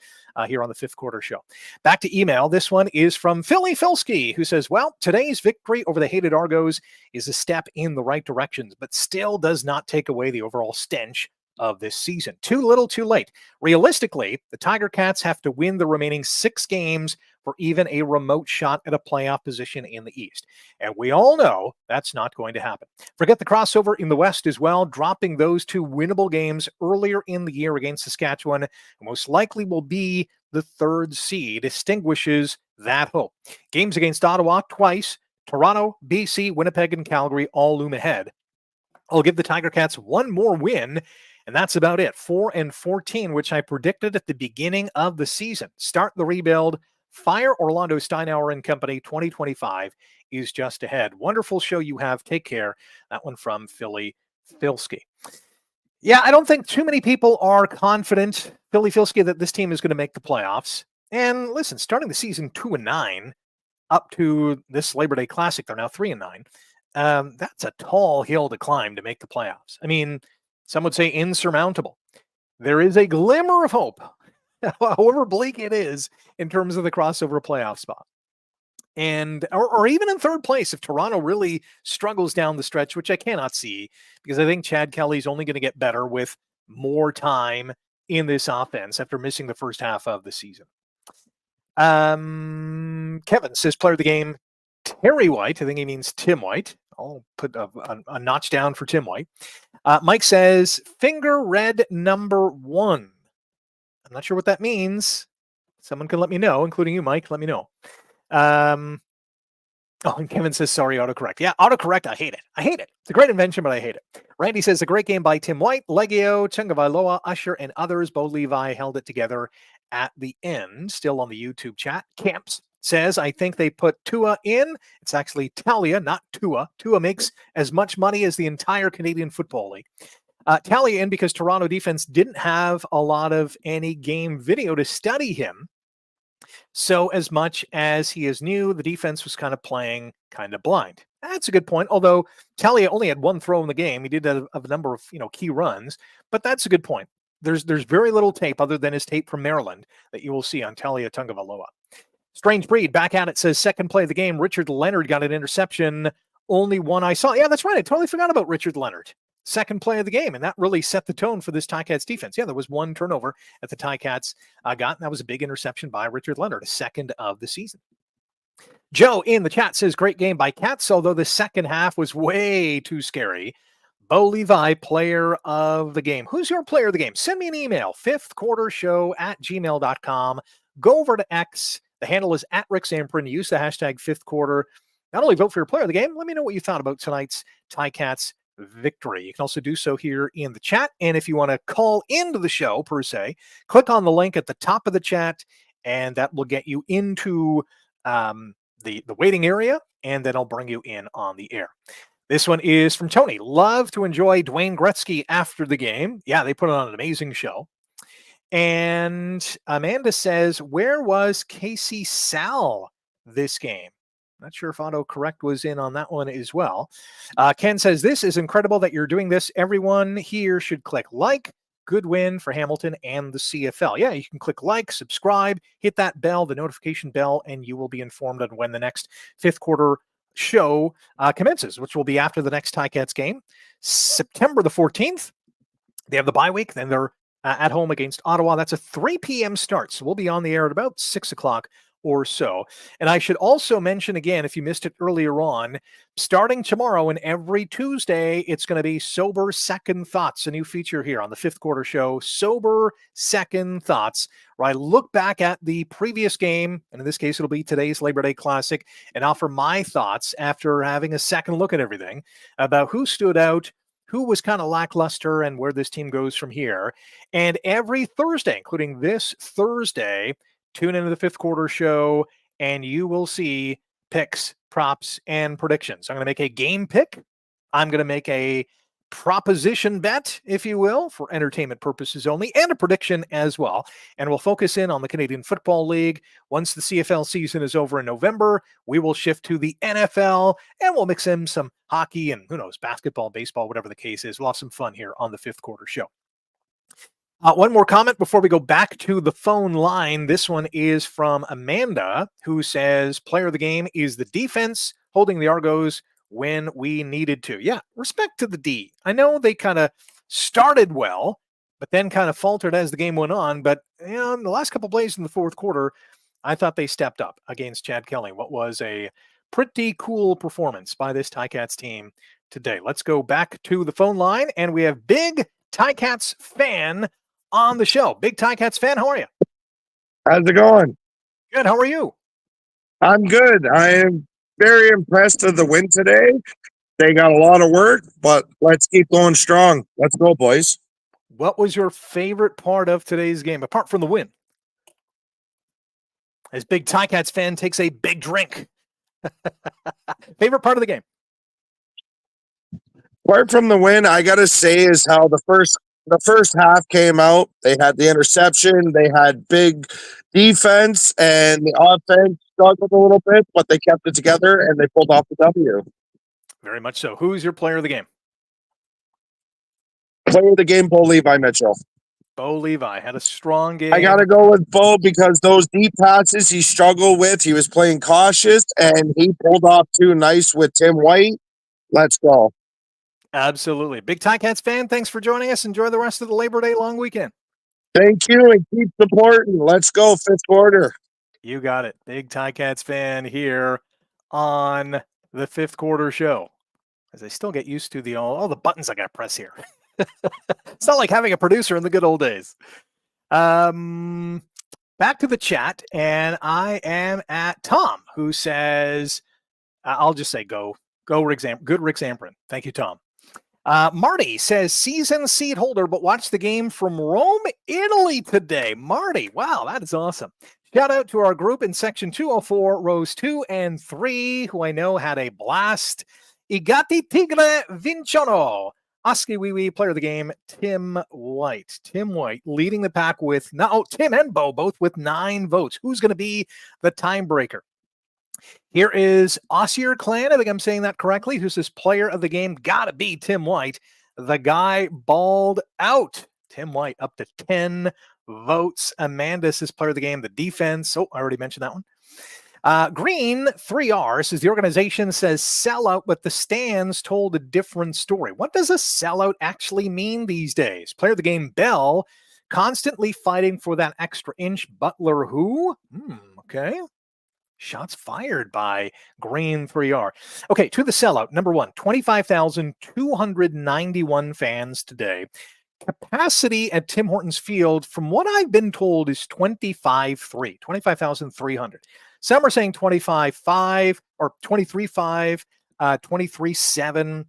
here on the Fifth Quarter Show. Back to email. This one is from Philly Filski, who says, "Well, today's victory over the hated Argos is a step in the right directions, but still does not take away the overall stench of this season. Too little, too late. Realistically, the Tiger Cats have to win the remaining 6 games for even a remote shot at a playoff position in the East. And we all know that's not going to happen. Forget the crossover in the West as well. Dropping those 2 winnable games earlier in the year against Saskatchewan, who most likely will be the 3rd seed, extinguishes that hope. Games against Ottawa twice, Toronto, BC, Winnipeg, and Calgary all loom ahead. I'll give the Tiger Cats 1 more win, and that's about it. 4-14, which I predicted at the beginning of the season. Start the rebuild. Fire Orlando Steinauer and company. 2025 is just ahead. Wonderful show you have. Take care." That one from Philly Filski. Yeah, I don't think too many people are confident, Philly Filski, that this team is going to make the playoffs. And listen, starting the season 2-9 up to this Labor Day Classic, they're now 3-9. That's a tall hill to climb to make the playoffs. I mean, some would say insurmountable. There is a glimmer of hope, however bleak it is, in terms of the crossover playoff spot. And or even in 3rd place if Toronto really struggles down the stretch, which I cannot see, because I think Chad Kelly's only going to get better with more time in this offense after missing the first half of the season. Kevin says, player of the game, Terry White. I think he means Tim White. I'll put a notch down for Tim White. Mike says, finger red number 1. I'm not sure what that means. Someone can let me know, including you, Mike. Let me know. And Kevin says, sorry, autocorrect. Yeah, autocorrect. I hate it. It's a great invention, but I hate it. Randy says, a great game by Tim White, Legio, Tungavailoa, Usher, and others. Bo Levi held it together at the end. Still on the YouTube chat. Camps says, I think they put Tua in. It's actually Talia, not Tua. Tua makes as much money as the entire Canadian Football League. Talia in because Toronto defense didn't have a lot of any game video to study him. So as much as he is new, the defense was kind of playing kind of blind. That's a good point. Although Talia only had 1 throw in the game. He did have a number of key runs, but that's a good point. There's very little tape other than his tape from Maryland that you will see on Talia Tungavailoa. Strange Breed back at it says, second play of the game, Richard Leonard got an interception. Only one I saw. Yeah, that's right. I totally forgot about Richard Leonard. Second play of the game, and that really set the tone for this Ticats defense. Yeah, there was 1 turnover that the Ticats got, and that was a big interception by Richard Leonard, a 2nd of the season. Joe in the chat says, great game by Cats, although the second half was way too scary. Bo Levi, player of the game. Who's your player of the game? Send me an email, fifthquartershow@gmail.com. Go over to X. The handle is @RickSamprin. Use the hashtag 5th quarter. not only vote for your player of the game, let me know what you thought about tonight's Ticats victory. You can also do so here in the chat. And if you want to call into the show, per se, click on the link at the top of the chat, and that will get you into the waiting area, and then I'll bring you in on the air. This one is from Tony. Love to enjoy Dwayne Gretzky after the game. Yeah, they put on an amazing show. And Amanda says, where was Casey Sal this game? Not sure if autocorrect was in on that one as well. Ken says, this is incredible that you're doing this. Everyone here should click like. Good win for Hamilton and the CFL. Yeah, you can click like, subscribe, hit that bell, the notification bell, and you will be informed on when the next fifth quarter show commences, which will be after the next Ticats game, September the 14th. They have the bye week, then they're at home against Ottawa. That's a 3 p.m. start, so we'll be on the air at about 6 o'clock or so. And I should also mention again, if you missed it earlier on, starting tomorrow and every Tuesday, it's going to be Sober Second Thoughts, a new feature here on the fifth quarter show, Sober Second Thoughts, where I look back at the previous game, and in this case, it'll be today's Labor Day Classic, and offer my thoughts after having a second look at everything about who stood out, who was kind of lackluster, and where this team goes from here. And every Thursday, including this Thursday, tune into the fifth quarter show, and you will see picks, props, and predictions. I'm going to make a game pick. I'm going to make a proposition bet, if you will, for entertainment purposes only, and a prediction as well. And we'll focus in on the Canadian Football League. Once the CFL season is over in November, we will shift to the NFL, and we'll mix in some hockey and, who knows, basketball, baseball, whatever the case is. We'll have some fun here on the fifth quarter show. One more comment before we go back to the phone line. This one is from Amanda, who says, player of the game is the defense holding the Argos when we needed to. Yeah, respect to the D. I know they kind of started well, but then kind of faltered as the game went on. But in the last couple plays in the fourth quarter, I thought they stepped up against Chad Kelly. What was a pretty cool performance by this Ticats team today. Let's go back to the phone line, and we have Big Ticats fan on the show. Big Ticats fan, how are you? How's it going? Good. How are you? I'm good. I am very impressed with the win today. They got a lot of work, but let's keep going strong. Let's go, boys. What was your favorite part of today's game, apart from the win? As Big Ticats fan takes a big drink. Favorite part of the game? Apart from the win, I gotta say is how the first half came out. They had the interception, they had big defense, and the offense struggled a little bit, but they kept it together and they pulled off the W. Very much so. Who's your player of the game? Player of the game, Bo Levi Mitchell. Bo Levi had a strong game. I gotta go with Bo because those deep passes he struggled with, he was playing cautious, and he pulled off two nice with Tim White. Let's go. Absolutely. Big Ticats fan, thanks for joining us. Enjoy the rest of the Labor Day long weekend. Thank you, and keep supporting. Let's go, fifth quarter. You got it. Big Ticats fan here on the fifth quarter show. As I still get used to all the buttons I got to press here. It's not like having a producer in the good old days. Back to the chat, and I am at Tom, who says, I'll just say go Rick Zamprin. Thank you, Tom. Marty says, season seat holder, but watch the game from Rome, Italy today. Marty, wow, that is awesome. Shout out to our group in section 204, rows 2 and 3, who I know had a blast. I gatti tigre vincono. Oski Wee player of the game, Tim White. Tim White leading the pack with, Tim and Bo both with 9 votes. Who's going to be the tiebreaker? Here is Ossier Clan, I think I'm saying that correctly, who says player of the game, gotta be Tim White. The guy balled out. Tim White up to 10 votes. Amanda says player of the game, the defense. Oh, I already mentioned that one. Green 3R says the organization says sellout, but the stands told a different story. What does a sellout actually mean these days? Player of the game, Bell, constantly fighting for that extra inch. Butler, who? Okay. Shots fired by Green 3R. Okay, to the sellout. Number one, 25,291 fans today. Capacity at Tim Hortons Field, from what I've been told, is 25,300. Some are saying 25-5 or 23-5, 23-7.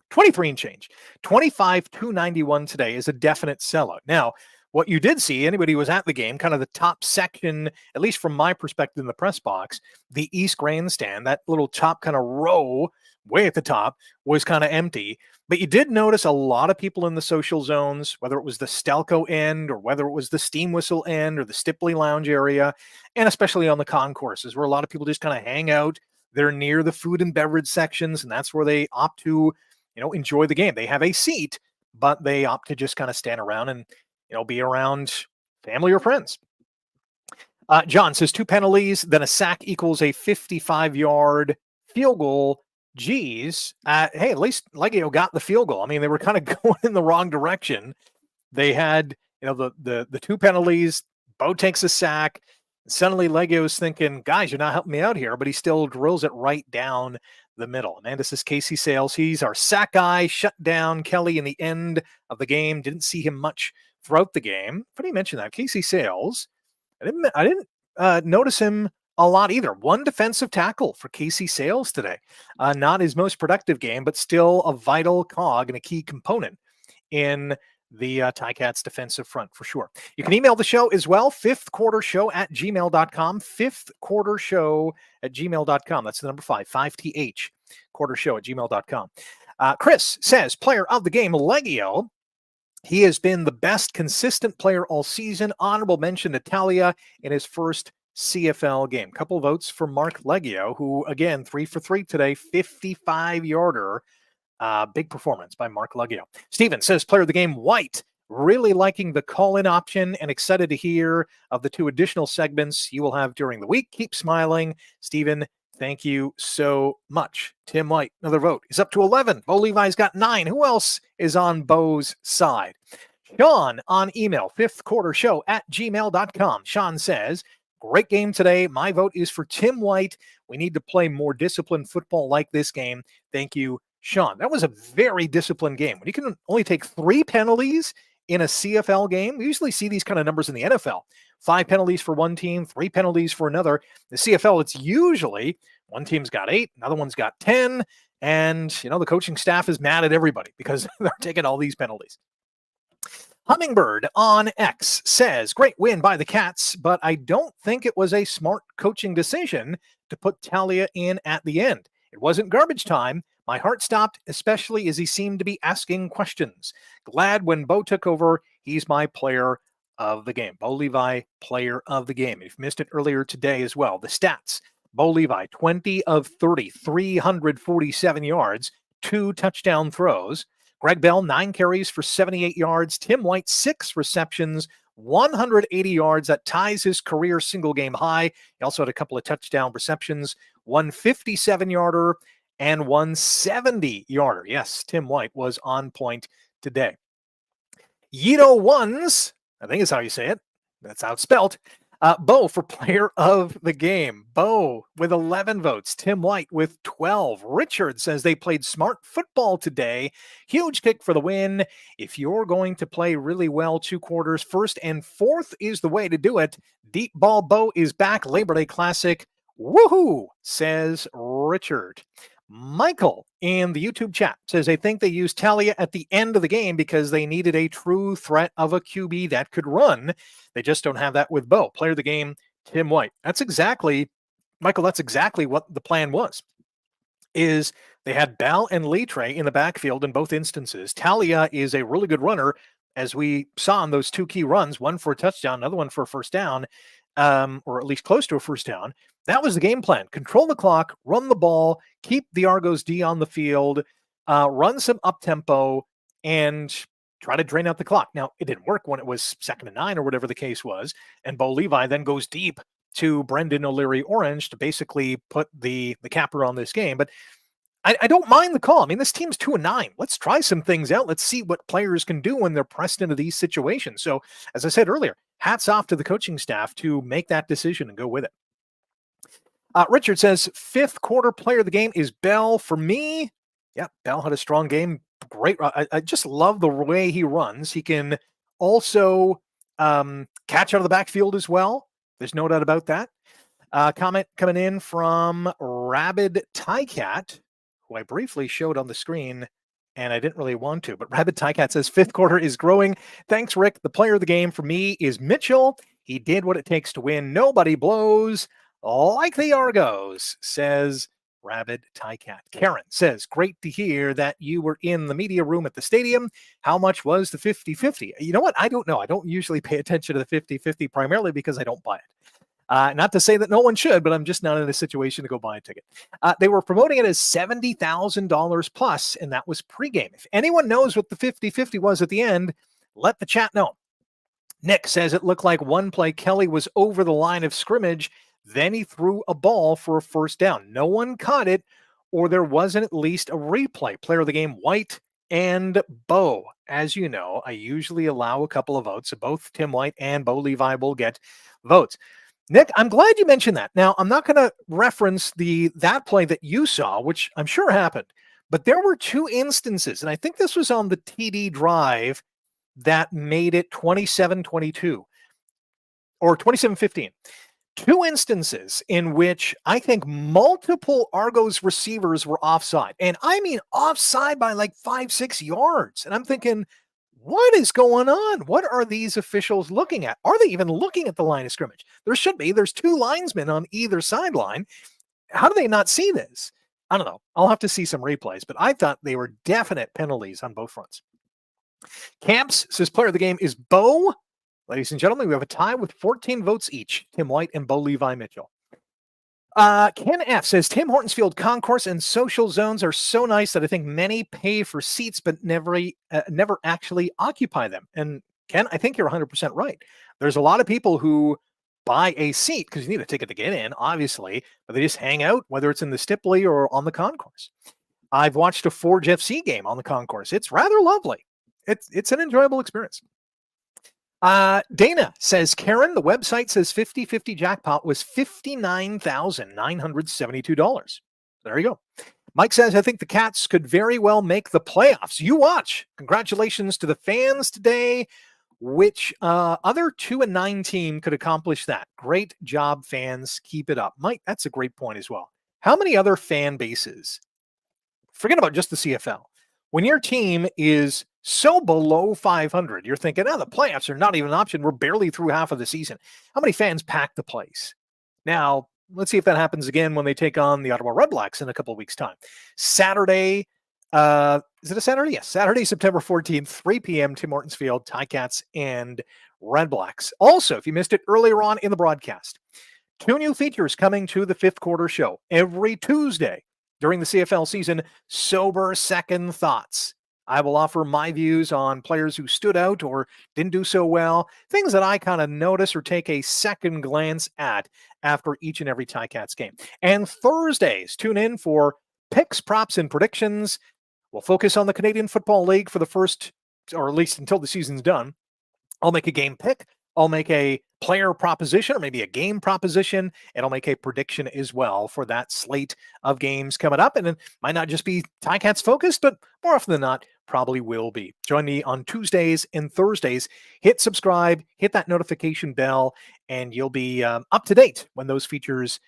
23 and change. 25-291 today is a definite sellout. Now, what you did see, anybody who was at the game, kind of the top section, at least from my perspective in the press box, the East Grandstand, that little top kind of row way at the top was kind of empty. But you did notice a lot of people in the social zones, whether it was the Stelco end or whether it was the Steam Whistle end or the Stipley Lounge area, and especially on the concourses where a lot of people just kind of hang out. They're near the food and beverage sections, and that's where they opt to enjoy the game. They have a seat, but they opt to just kind of stand around and, be around family or friends. John says 2 penalties, then a sack equals a 55-yard field goal. Geez. Hey, at least Legio got the field goal. I mean, they were kind of going in the wrong direction. They had, the 2 penalties. Bo takes a sack. Suddenly Legio's thinking, guys, you're not helping me out here, but he still drills it right down the middle. Amanda says Casey Sales, he's our sack guy, shut down Kelly in the end of the game. Didn't see him much throughout the game. Funny you mention that. Casey Sales, I didn't notice him a lot either. 1 defensive tackle for Casey Sales today. Not his most productive game, but still a vital cog and a key component in the Ticats defensive front for sure. You can email the show as well, fifthquartershow@gmail.com, fifthquartershow@gmail.com. That's the number 5th, quartershow@gmail.com. Chris says, player of the game, Legio. He has been the best consistent player all season. Honorable mention to Talia in his first CFL game. Couple votes for Mark Legio, who, again, 3 for 3 today, 55-yarder. Big performance by Mark Legio. Steven says, player of the game, White. Really liking the call-in option and excited to hear of the 2 additional segments you will have during the week. Keep smiling. Steven, thank you so much. Tim White, another vote. He's up to 11. Bo Levi's got 9. Who else is on Bo's side? Sean on email, fifthquartershow@gmail.com. Sean says, great game today. My vote is for Tim White. We need to play more disciplined football like this game. Thank you, Sean. That was a very disciplined game. When you can only take 3 penalties in a CFL game, we usually see these kind of numbers in the NFL. 5 penalties for one team, 3 penalties for another. The CFL, it's usually one team's got 8, another one's got 10, and, the coaching staff is mad at everybody because they're taking all these penalties. Hummingbird on X says, great win by the Cats, but I don't think it was a smart coaching decision to put Talia in at the end. It wasn't garbage time. My heart stopped, especially as he seemed to be asking questions. Glad when Bo took over, he's my player of the game. Bo Levi, player of the game. If you missed it earlier today as well, the stats. Bo Levi, 20 of 30, 347 yards, 2 touchdown throws. Greg Bell, 9 carries for 78 yards. Tim White, 6 receptions, 180 yards. That ties his career single game high. He also had a couple of touchdown receptions, 157-yarder and 170-yarder. Yes, Tim White was on point today. Yito Ones, I think is how you say it. That's how it's spelled. Bo for player of the game. Bo with 11 votes. Tim White with 12. Richard says they played smart football today. Huge kick for the win. If you're going to play really well 2 quarters, 1st and 4th is the way to do it. Deep ball Bo is back. Labor Day Classic. Woohoo, says Richard. Michael in the YouTube chat says they think they used Talia at the end of the game because they needed a true threat of a QB that could run. They just don't have that with Bo. Player of the game, Tim White. That's exactly, Michael, that's exactly what the plan was. Is they had Bell and Litre in the backfield in both instances. Talia is a really good runner, as we saw in those 2 key runs, one for a touchdown, another one for a first down, or at least close to a first down. That was the game plan. Control the clock, run the ball, keep the Argos D on the field, run some up-tempo, and try to drain out the clock. Now, it didn't work when it was 2nd and 9 or whatever the case was, and Bo Levi then goes deep to Brendan O'Leary Orange to basically put the capper on this game. But I don't mind the call. I mean, this team's 2-9. Let's try some things out. Let's see what players can do when they're pressed into these situations. So, as I said earlier, hats off to the coaching staff to make that decision and go with it. Richard says, 5th quarter player of the game is Bell. For me, yeah, Bell had a strong game. Great. I just love the way he runs. He can also catch out of the backfield as well. There's no doubt about that. Comment coming in from Rabid Ticat, who I briefly showed on the screen, and I didn't really want to. But Rabid Ticat says, fifth quarter is growing. Thanks, Rick. The player of the game for me is Mitchell. He did what it takes to win. Nobody blows like the Argos, says Rabid Ticat. Karen says, great to hear that you were in the media room at the stadium. How much was the 50-50? You know what? I don't know. I don't usually pay attention to the 50-50 primarily because I don't buy it. Not to say that no one should, but I'm just not in a situation to go buy a ticket. They were promoting it as $70,000 plus, and that was pregame. If anyone knows what the 50-50 was at the end, let the chat know. Nick says it looked like one play Kelly was over the line of scrimmage, then he threw a ball for a first down. No one caught it, or there wasn't at least a replay. Player of the game, White and Bo. As you know, I usually allow a couple of votes, so both Tim White and Bo Levi will get votes. Nick, I'm glad you mentioned that. Now, I'm not going to reference that play that you saw, which I'm sure happened, but there were two instances, and I think this was on the TD drive that made it 27-22 or 27-15. Two instances in which I think multiple Argos receivers were offside, and I mean offside by like 5-6 yards. And I'm thinking, what is going on? What are these officials looking at? Are they even looking at the line of scrimmage? There should be. There's two linesmen on either sideline. How do they not see this? I don't know. I'll have to see some replays, but I thought they were definite penalties on both fronts. Camps says player of the game is Bo. Ladies and gentlemen, we have a tie with 14 votes each. Tim White and Bo Levi Mitchell. Ken F says Tim Hortons Field concourse and social zones are so nice that I think many pay for seats but never actually occupy them. And Ken, I think you're 100% right. There's a lot of people who buy a seat because you need a ticket to get in, obviously, but they just hang out, whether it's in the Stipley or on the concourse. I've watched a Forge FC game on the concourse. It's rather lovely. It's an enjoyable experience. Dana says, Karen, the website says 50-50 jackpot was $59,972. There you go. Mike says, I think the Cats could very well make the playoffs. You watch. Congratulations to the fans today. Which other 2-9 team could accomplish that? Great job, fans. Keep it up. Mike, that's a great point as well. How many other fan bases, forget about just the CFL, when your team is so below 500, you're thinking, the playoffs are not even an option. We're barely through half of the season. How many fans pack the place? Now, let's see if that happens again when they take on the Ottawa Redblacks in a couple of weeks' time. Saturday, is it a Saturday? Yes, Saturday, September 14th, 3 p.m., Tim Hortons Field, Ticats and Redblacks. Also, if you missed it earlier on in the broadcast, 2 new features coming to the fifth quarter show every Tuesday during the CFL season. Sober second thoughts. I will offer my views on players who stood out or didn't do so well, things that I kind of notice or take a second glance at after each and every Ticats game. And Thursdays, tune in for picks, props, and predictions. We'll focus on the Canadian Football League for the first, or at least until the season's done. I'll make a game pick. I'll make a player proposition or maybe a game proposition, and I'll make a prediction as well for that slate of games coming up. And it might not just be Ticats focused, but more often than not, probably will be. Join me on Tuesdays and Thursdays. Hit subscribe, hit that notification bell, and you'll be up to date when those features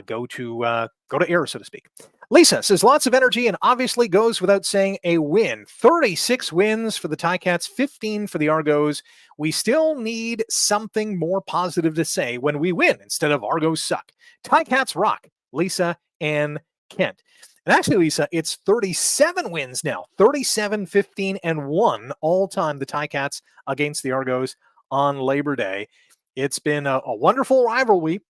go to air, so to speak. Lisa says lots of energy and obviously goes without saying a win. 36 wins for the Ticats, 15 for the Argos. We still need something more positive to say when we win instead of Argos suck. Ticats rock, Lisa and Kent. And actually, Lisa, it's 37 wins now. 37, 15, and 1 all-time, the Ticats against the Argos on Labor Day. It's been a wonderful rivalry,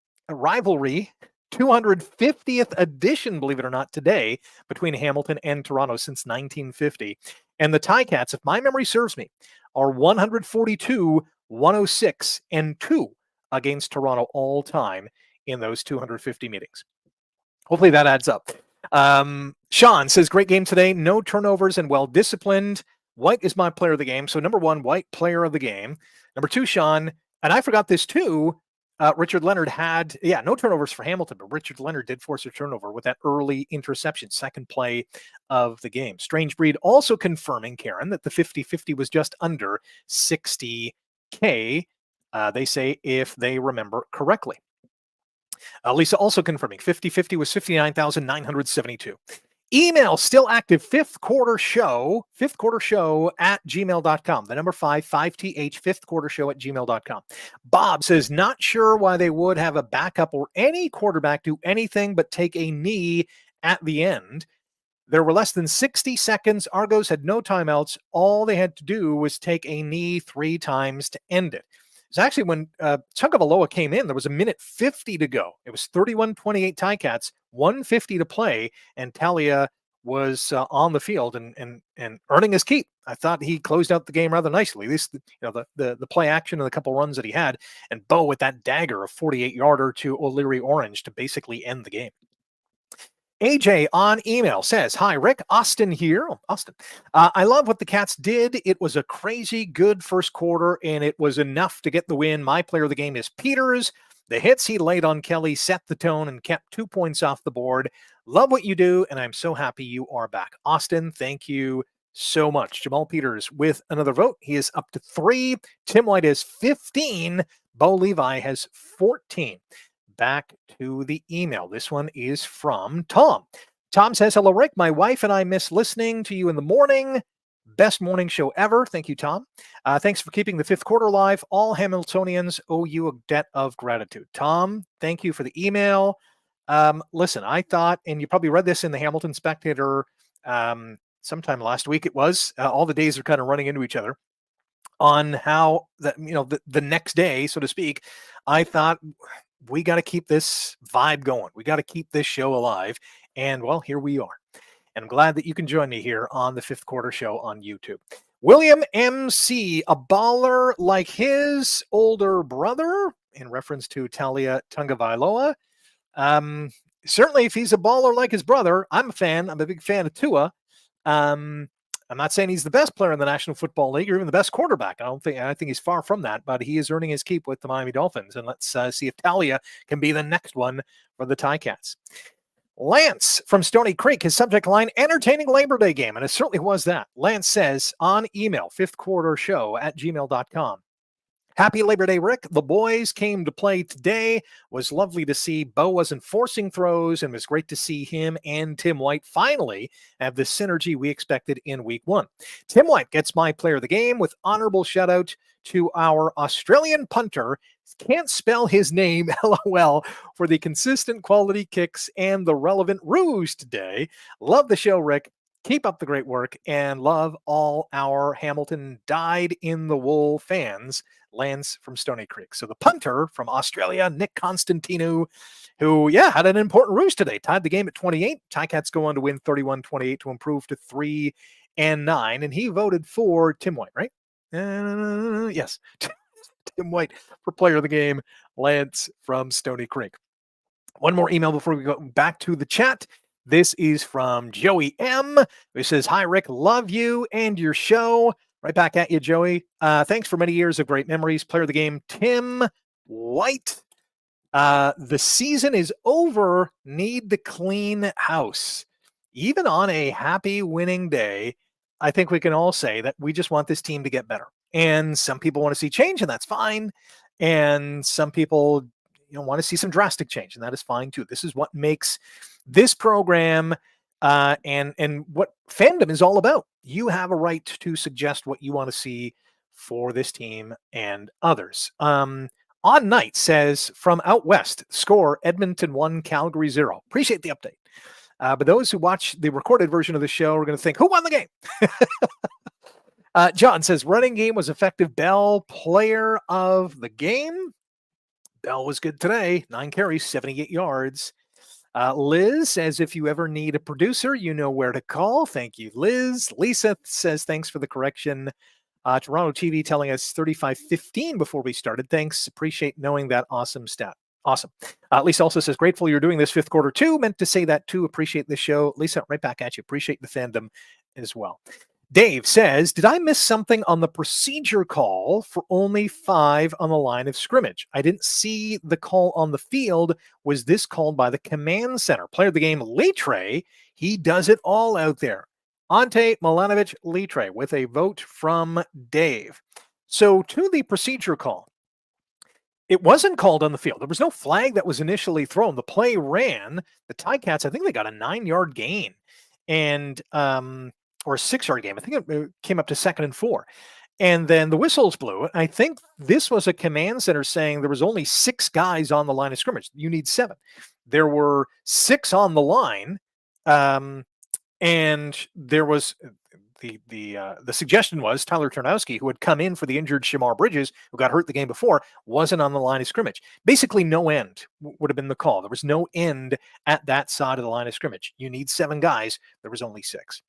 250th edition, believe it or not, today between Hamilton and Toronto since 1950. And the Ticats, if my memory serves me, are 142, 106, and 2 against Toronto all time in those 250 meetings. Hopefully that adds up. Sean says, great game today. No turnovers and well-disciplined. White is my player of the game. So number 1, White player of the game. Number 2, Sean, and I forgot this too, Richard Leonard had, no turnovers for Hamilton, but Richard Leonard did force a turnover with that early interception, second play of the game. Strange Breed also confirming, Karen, that the 50-50 was just under 60K, they say, if they remember correctly. Lisa also confirming 50-50 was 59,972. Email still active, fifth quarter show at gmail.com. The number 5th, fifth quarter show at gmail.com. Bob says, not sure why they would have a backup or any quarterback do anything but take a knee at the end. There were less than 60 seconds. Argos had no timeouts. All they had to do was take a knee 3 times to end it. It's actually when Tagovailoa came in, there was a minute 50 to go. It was 31-28 Ticats, 150 to play, and Talia was on the field and earning his keep. I thought he closed out the game rather nicely. At least the play action and the couple runs that he had, and Bo with that dagger, a 48-yarder to O'Leary Orange to basically end the game. AJ on email says, hi, Rick. Austin here. Oh, Austin. I love what the Cats did. It was a crazy good first quarter, and it was enough to get the win. My player of the game is Peters. The hits he laid on Kelly set the tone and kept 2 points off the board. Love what you do, and I'm so happy you are back. Austin, thank you so much. Jamal Peters with another vote. He is up to 3. Tim White has 15. Bo Levi has 14. Back to the email. This one is from Tom. Tom says, hello, Rick. My wife and I miss listening to you in the morning. Best morning show ever. Thank you, Tom. Thanks for keeping the fifth quarter live. All Hamiltonians owe you a debt of gratitude. Tom, thank you for the email. Listen, I thought, and you probably read this in the Hamilton Spectator sometime last week, it was, all the days are kind of running into each other, on how that, the next day, so to speak, I thought, we got to keep this vibe going. We got to keep this show alive. And well, here we are. And I'm glad that you can join me here on the fifth quarter show on YouTube. William MC, a baller like his older brother, in reference to Talia Tagovailoa. Certainly, if he's a baller like his brother, I'm a fan. I'm a big fan of Tua. I'm not saying he's the best player in the National Football League or even the best quarterback. I think he's far from that, but he is earning his keep with the Miami Dolphins. And let's see if Talia can be the next one for the Ticats. Lance from Stony Creek, his subject line, entertaining Labor Day game. And it certainly was that. Lance says on email, fifthquartershow at gmail.com. Happy Labor Day, Rick. The boys came to play today. Was lovely to see. Bo wasn't forcing throws, and it was great to see him and Tim White finally have the synergy we expected in week 1. Tim White gets my player of the game with honorable shout out to our Australian punter. Can't spell his name, LOL, for the consistent quality kicks and the relevant ruse today. Love the show, Rick. Keep up the great work, and love all our Hamilton dyed-in-the-wool fans. Lance from Stony Creek. So the punter from Australia, Nick Constantino, who, had an important ruse today. Tied the game at 28. Ticats go on to win 31-28 to improve to 3-9. And he voted for Tim White, right? Yes. Tim White for player of the game. Lance from Stony Creek. One more email before we go back to the chat. This is from Joey M, who says, hi, Rick, love you and your show. Right back at you, Joey. Thanks for many years of great memories. Player of the game, Tim White. The season is over. Need to clean house. Even on a happy winning day, I think we can all say that we just want this team to get better. And some people want to see change, and that's fine. And some people want to see some drastic change, and that is fine too. This is what makes this program and what fandom is all about. You have a right to suggest what you want to see for this team and others. On Night says, from out west, score Edmonton 1, Calgary 0. Appreciate the update. But those who watch the recorded version of the show are going to think, who won the game? John says, running game was effective. Bell, player of the game. Bell was good today. 9 carries, 78 yards. Liz says, if you ever need a producer, you know where to call. Thank you, Liz. Lisa says, thanks for the correction. Toronto TV telling us 35-15 before we started. Thanks. Appreciate knowing that awesome stat. Awesome. Lisa also says, grateful you're doing this fifth quarter too. Meant to say that too. Appreciate the show. Lisa, right back at you. Appreciate the fandom as well. Dave says, did I miss something on the procedure call for only 5 on the line of scrimmage? I didn't see the call on the field. Was this called by the command center? Player of the game, Litre. He does it all out there. Ante Milanovic Litre with a vote from Dave. So to the procedure call, It wasn't called on the field. There was no flag that was initially thrown. The play ran. The Ticats, I think they got a 9-yard gain and or a 6-yard gain. I think it came up to 2nd and 4. And then the whistles blew. I think this was a command center saying there was only 6 guys on the line of scrimmage. You need 7. There were 6 on the line, and there was the suggestion was Tyler Tarnowski, who had come in for the injured Shamar Bridges, who got hurt the game before, wasn't on the line of scrimmage. Basically, no end would have been the call. There was no end at that side of the line of scrimmage. You need 7 guys. There was only 6.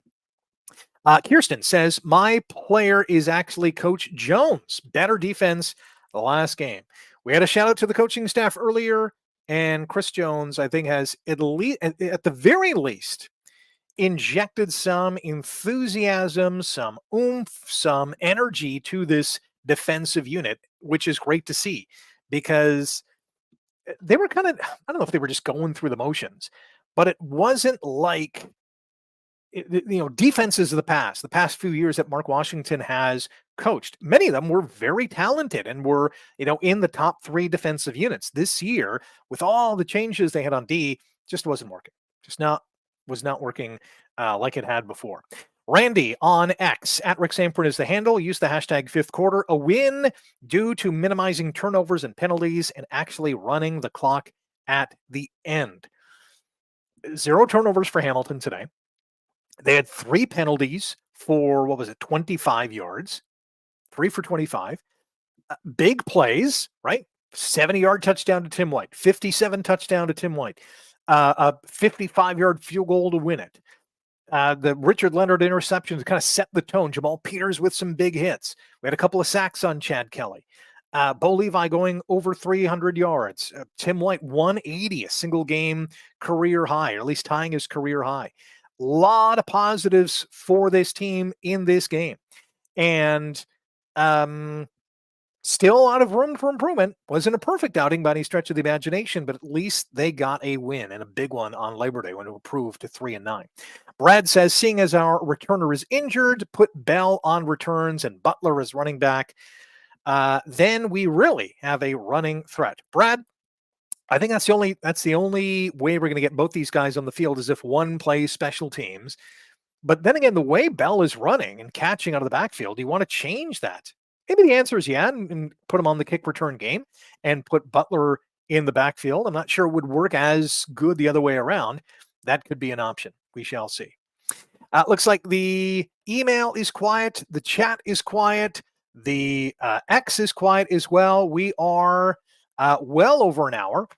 Kirsten says, my player is actually Coach Jones. Better defense the last game. We had a shout out to the coaching staff earlier, and Chris Jones, I think, has at the very least injected some enthusiasm, some oomph, some energy to this defensive unit, which is great to see because they were kind of, I don't know if they were just going through the motions, but it wasn't like, defenses of the past few years that Mark Washington has coached. Many of them were very talented and were, in the top 3 defensive units. This year, with all the changes they had on D, just wasn't working. Was not working like it had before. Randy on X at Rick Sanford is the handle. Use the hashtag 5th quarter. A win due to minimizing turnovers and penalties and actually running the clock at the end. 0 turnovers for Hamilton today. They had 3 penalties for, 25 yards. 3 for 25. Big plays, right? 70-yard touchdown to Tim White. 57 touchdown to Tim White. A 55-yard field goal to win it. The Richard Leonard interceptions kind of set the tone. Jamal Peters with some big hits. We had a couple of sacks on Chad Kelly. Bo Levi going over 300 yards. Tim White 180, a single game career high, or at least tying his career high. A lot of positives for this team in this game. And still a lot of room for improvement. Wasn't a perfect outing by any stretch of the imagination, but at least they got a win, and a big one on Labor Day when it improved to 3-9. Brad says, seeing as our returner is injured, put Bell on returns and Butler as running back. Then we really have a running threat. Brad, I think that's the only way we're going to get both these guys on the field is if one plays special teams. But then again, the way Bell is running and catching out of the backfield, do you want to change that? Maybe the answer is yeah, and put him on the kick return game and put Butler in the backfield. I'm not sure it would work as good the other way around. That could be an option. We shall see. Looks like the email is quiet. The chat is quiet. The X is quiet as well. We are well over an hour.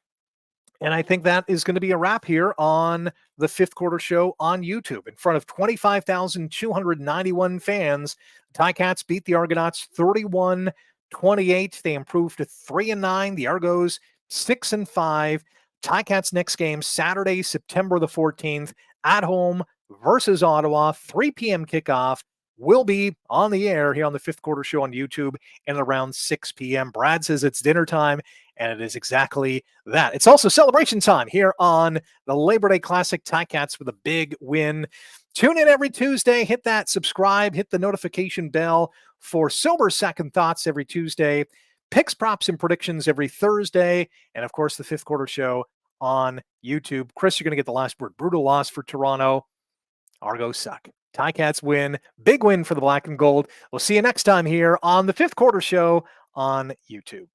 And I think that is going to be a wrap here on the 5th quarter show on YouTube. In front of 25,291 fans, the Ticats beat the Argonauts 31-28. They improved to 3-9. The Argos 6-5. Ticats next game Saturday, September the 14th at home versus Ottawa. 3 p.m. kickoff. Will be on the air here on the 5th quarter show on YouTube and around 6 p.m. Brad says it's dinner time, and it is exactly that. It's also celebration time here on the Labor Day Classic. Ticats with a big win. Tune in every Tuesday. Hit that subscribe. Hit the notification bell for sober second thoughts every Tuesday. Picks, props, and predictions every Thursday. And, of course, the 5th quarter show on YouTube. Chris, you're going to get the last word. Brutal loss for Toronto. Argos suck. Ticats win. Big win for the black and gold. We'll see you next time here on the 5th quarter show on YouTube.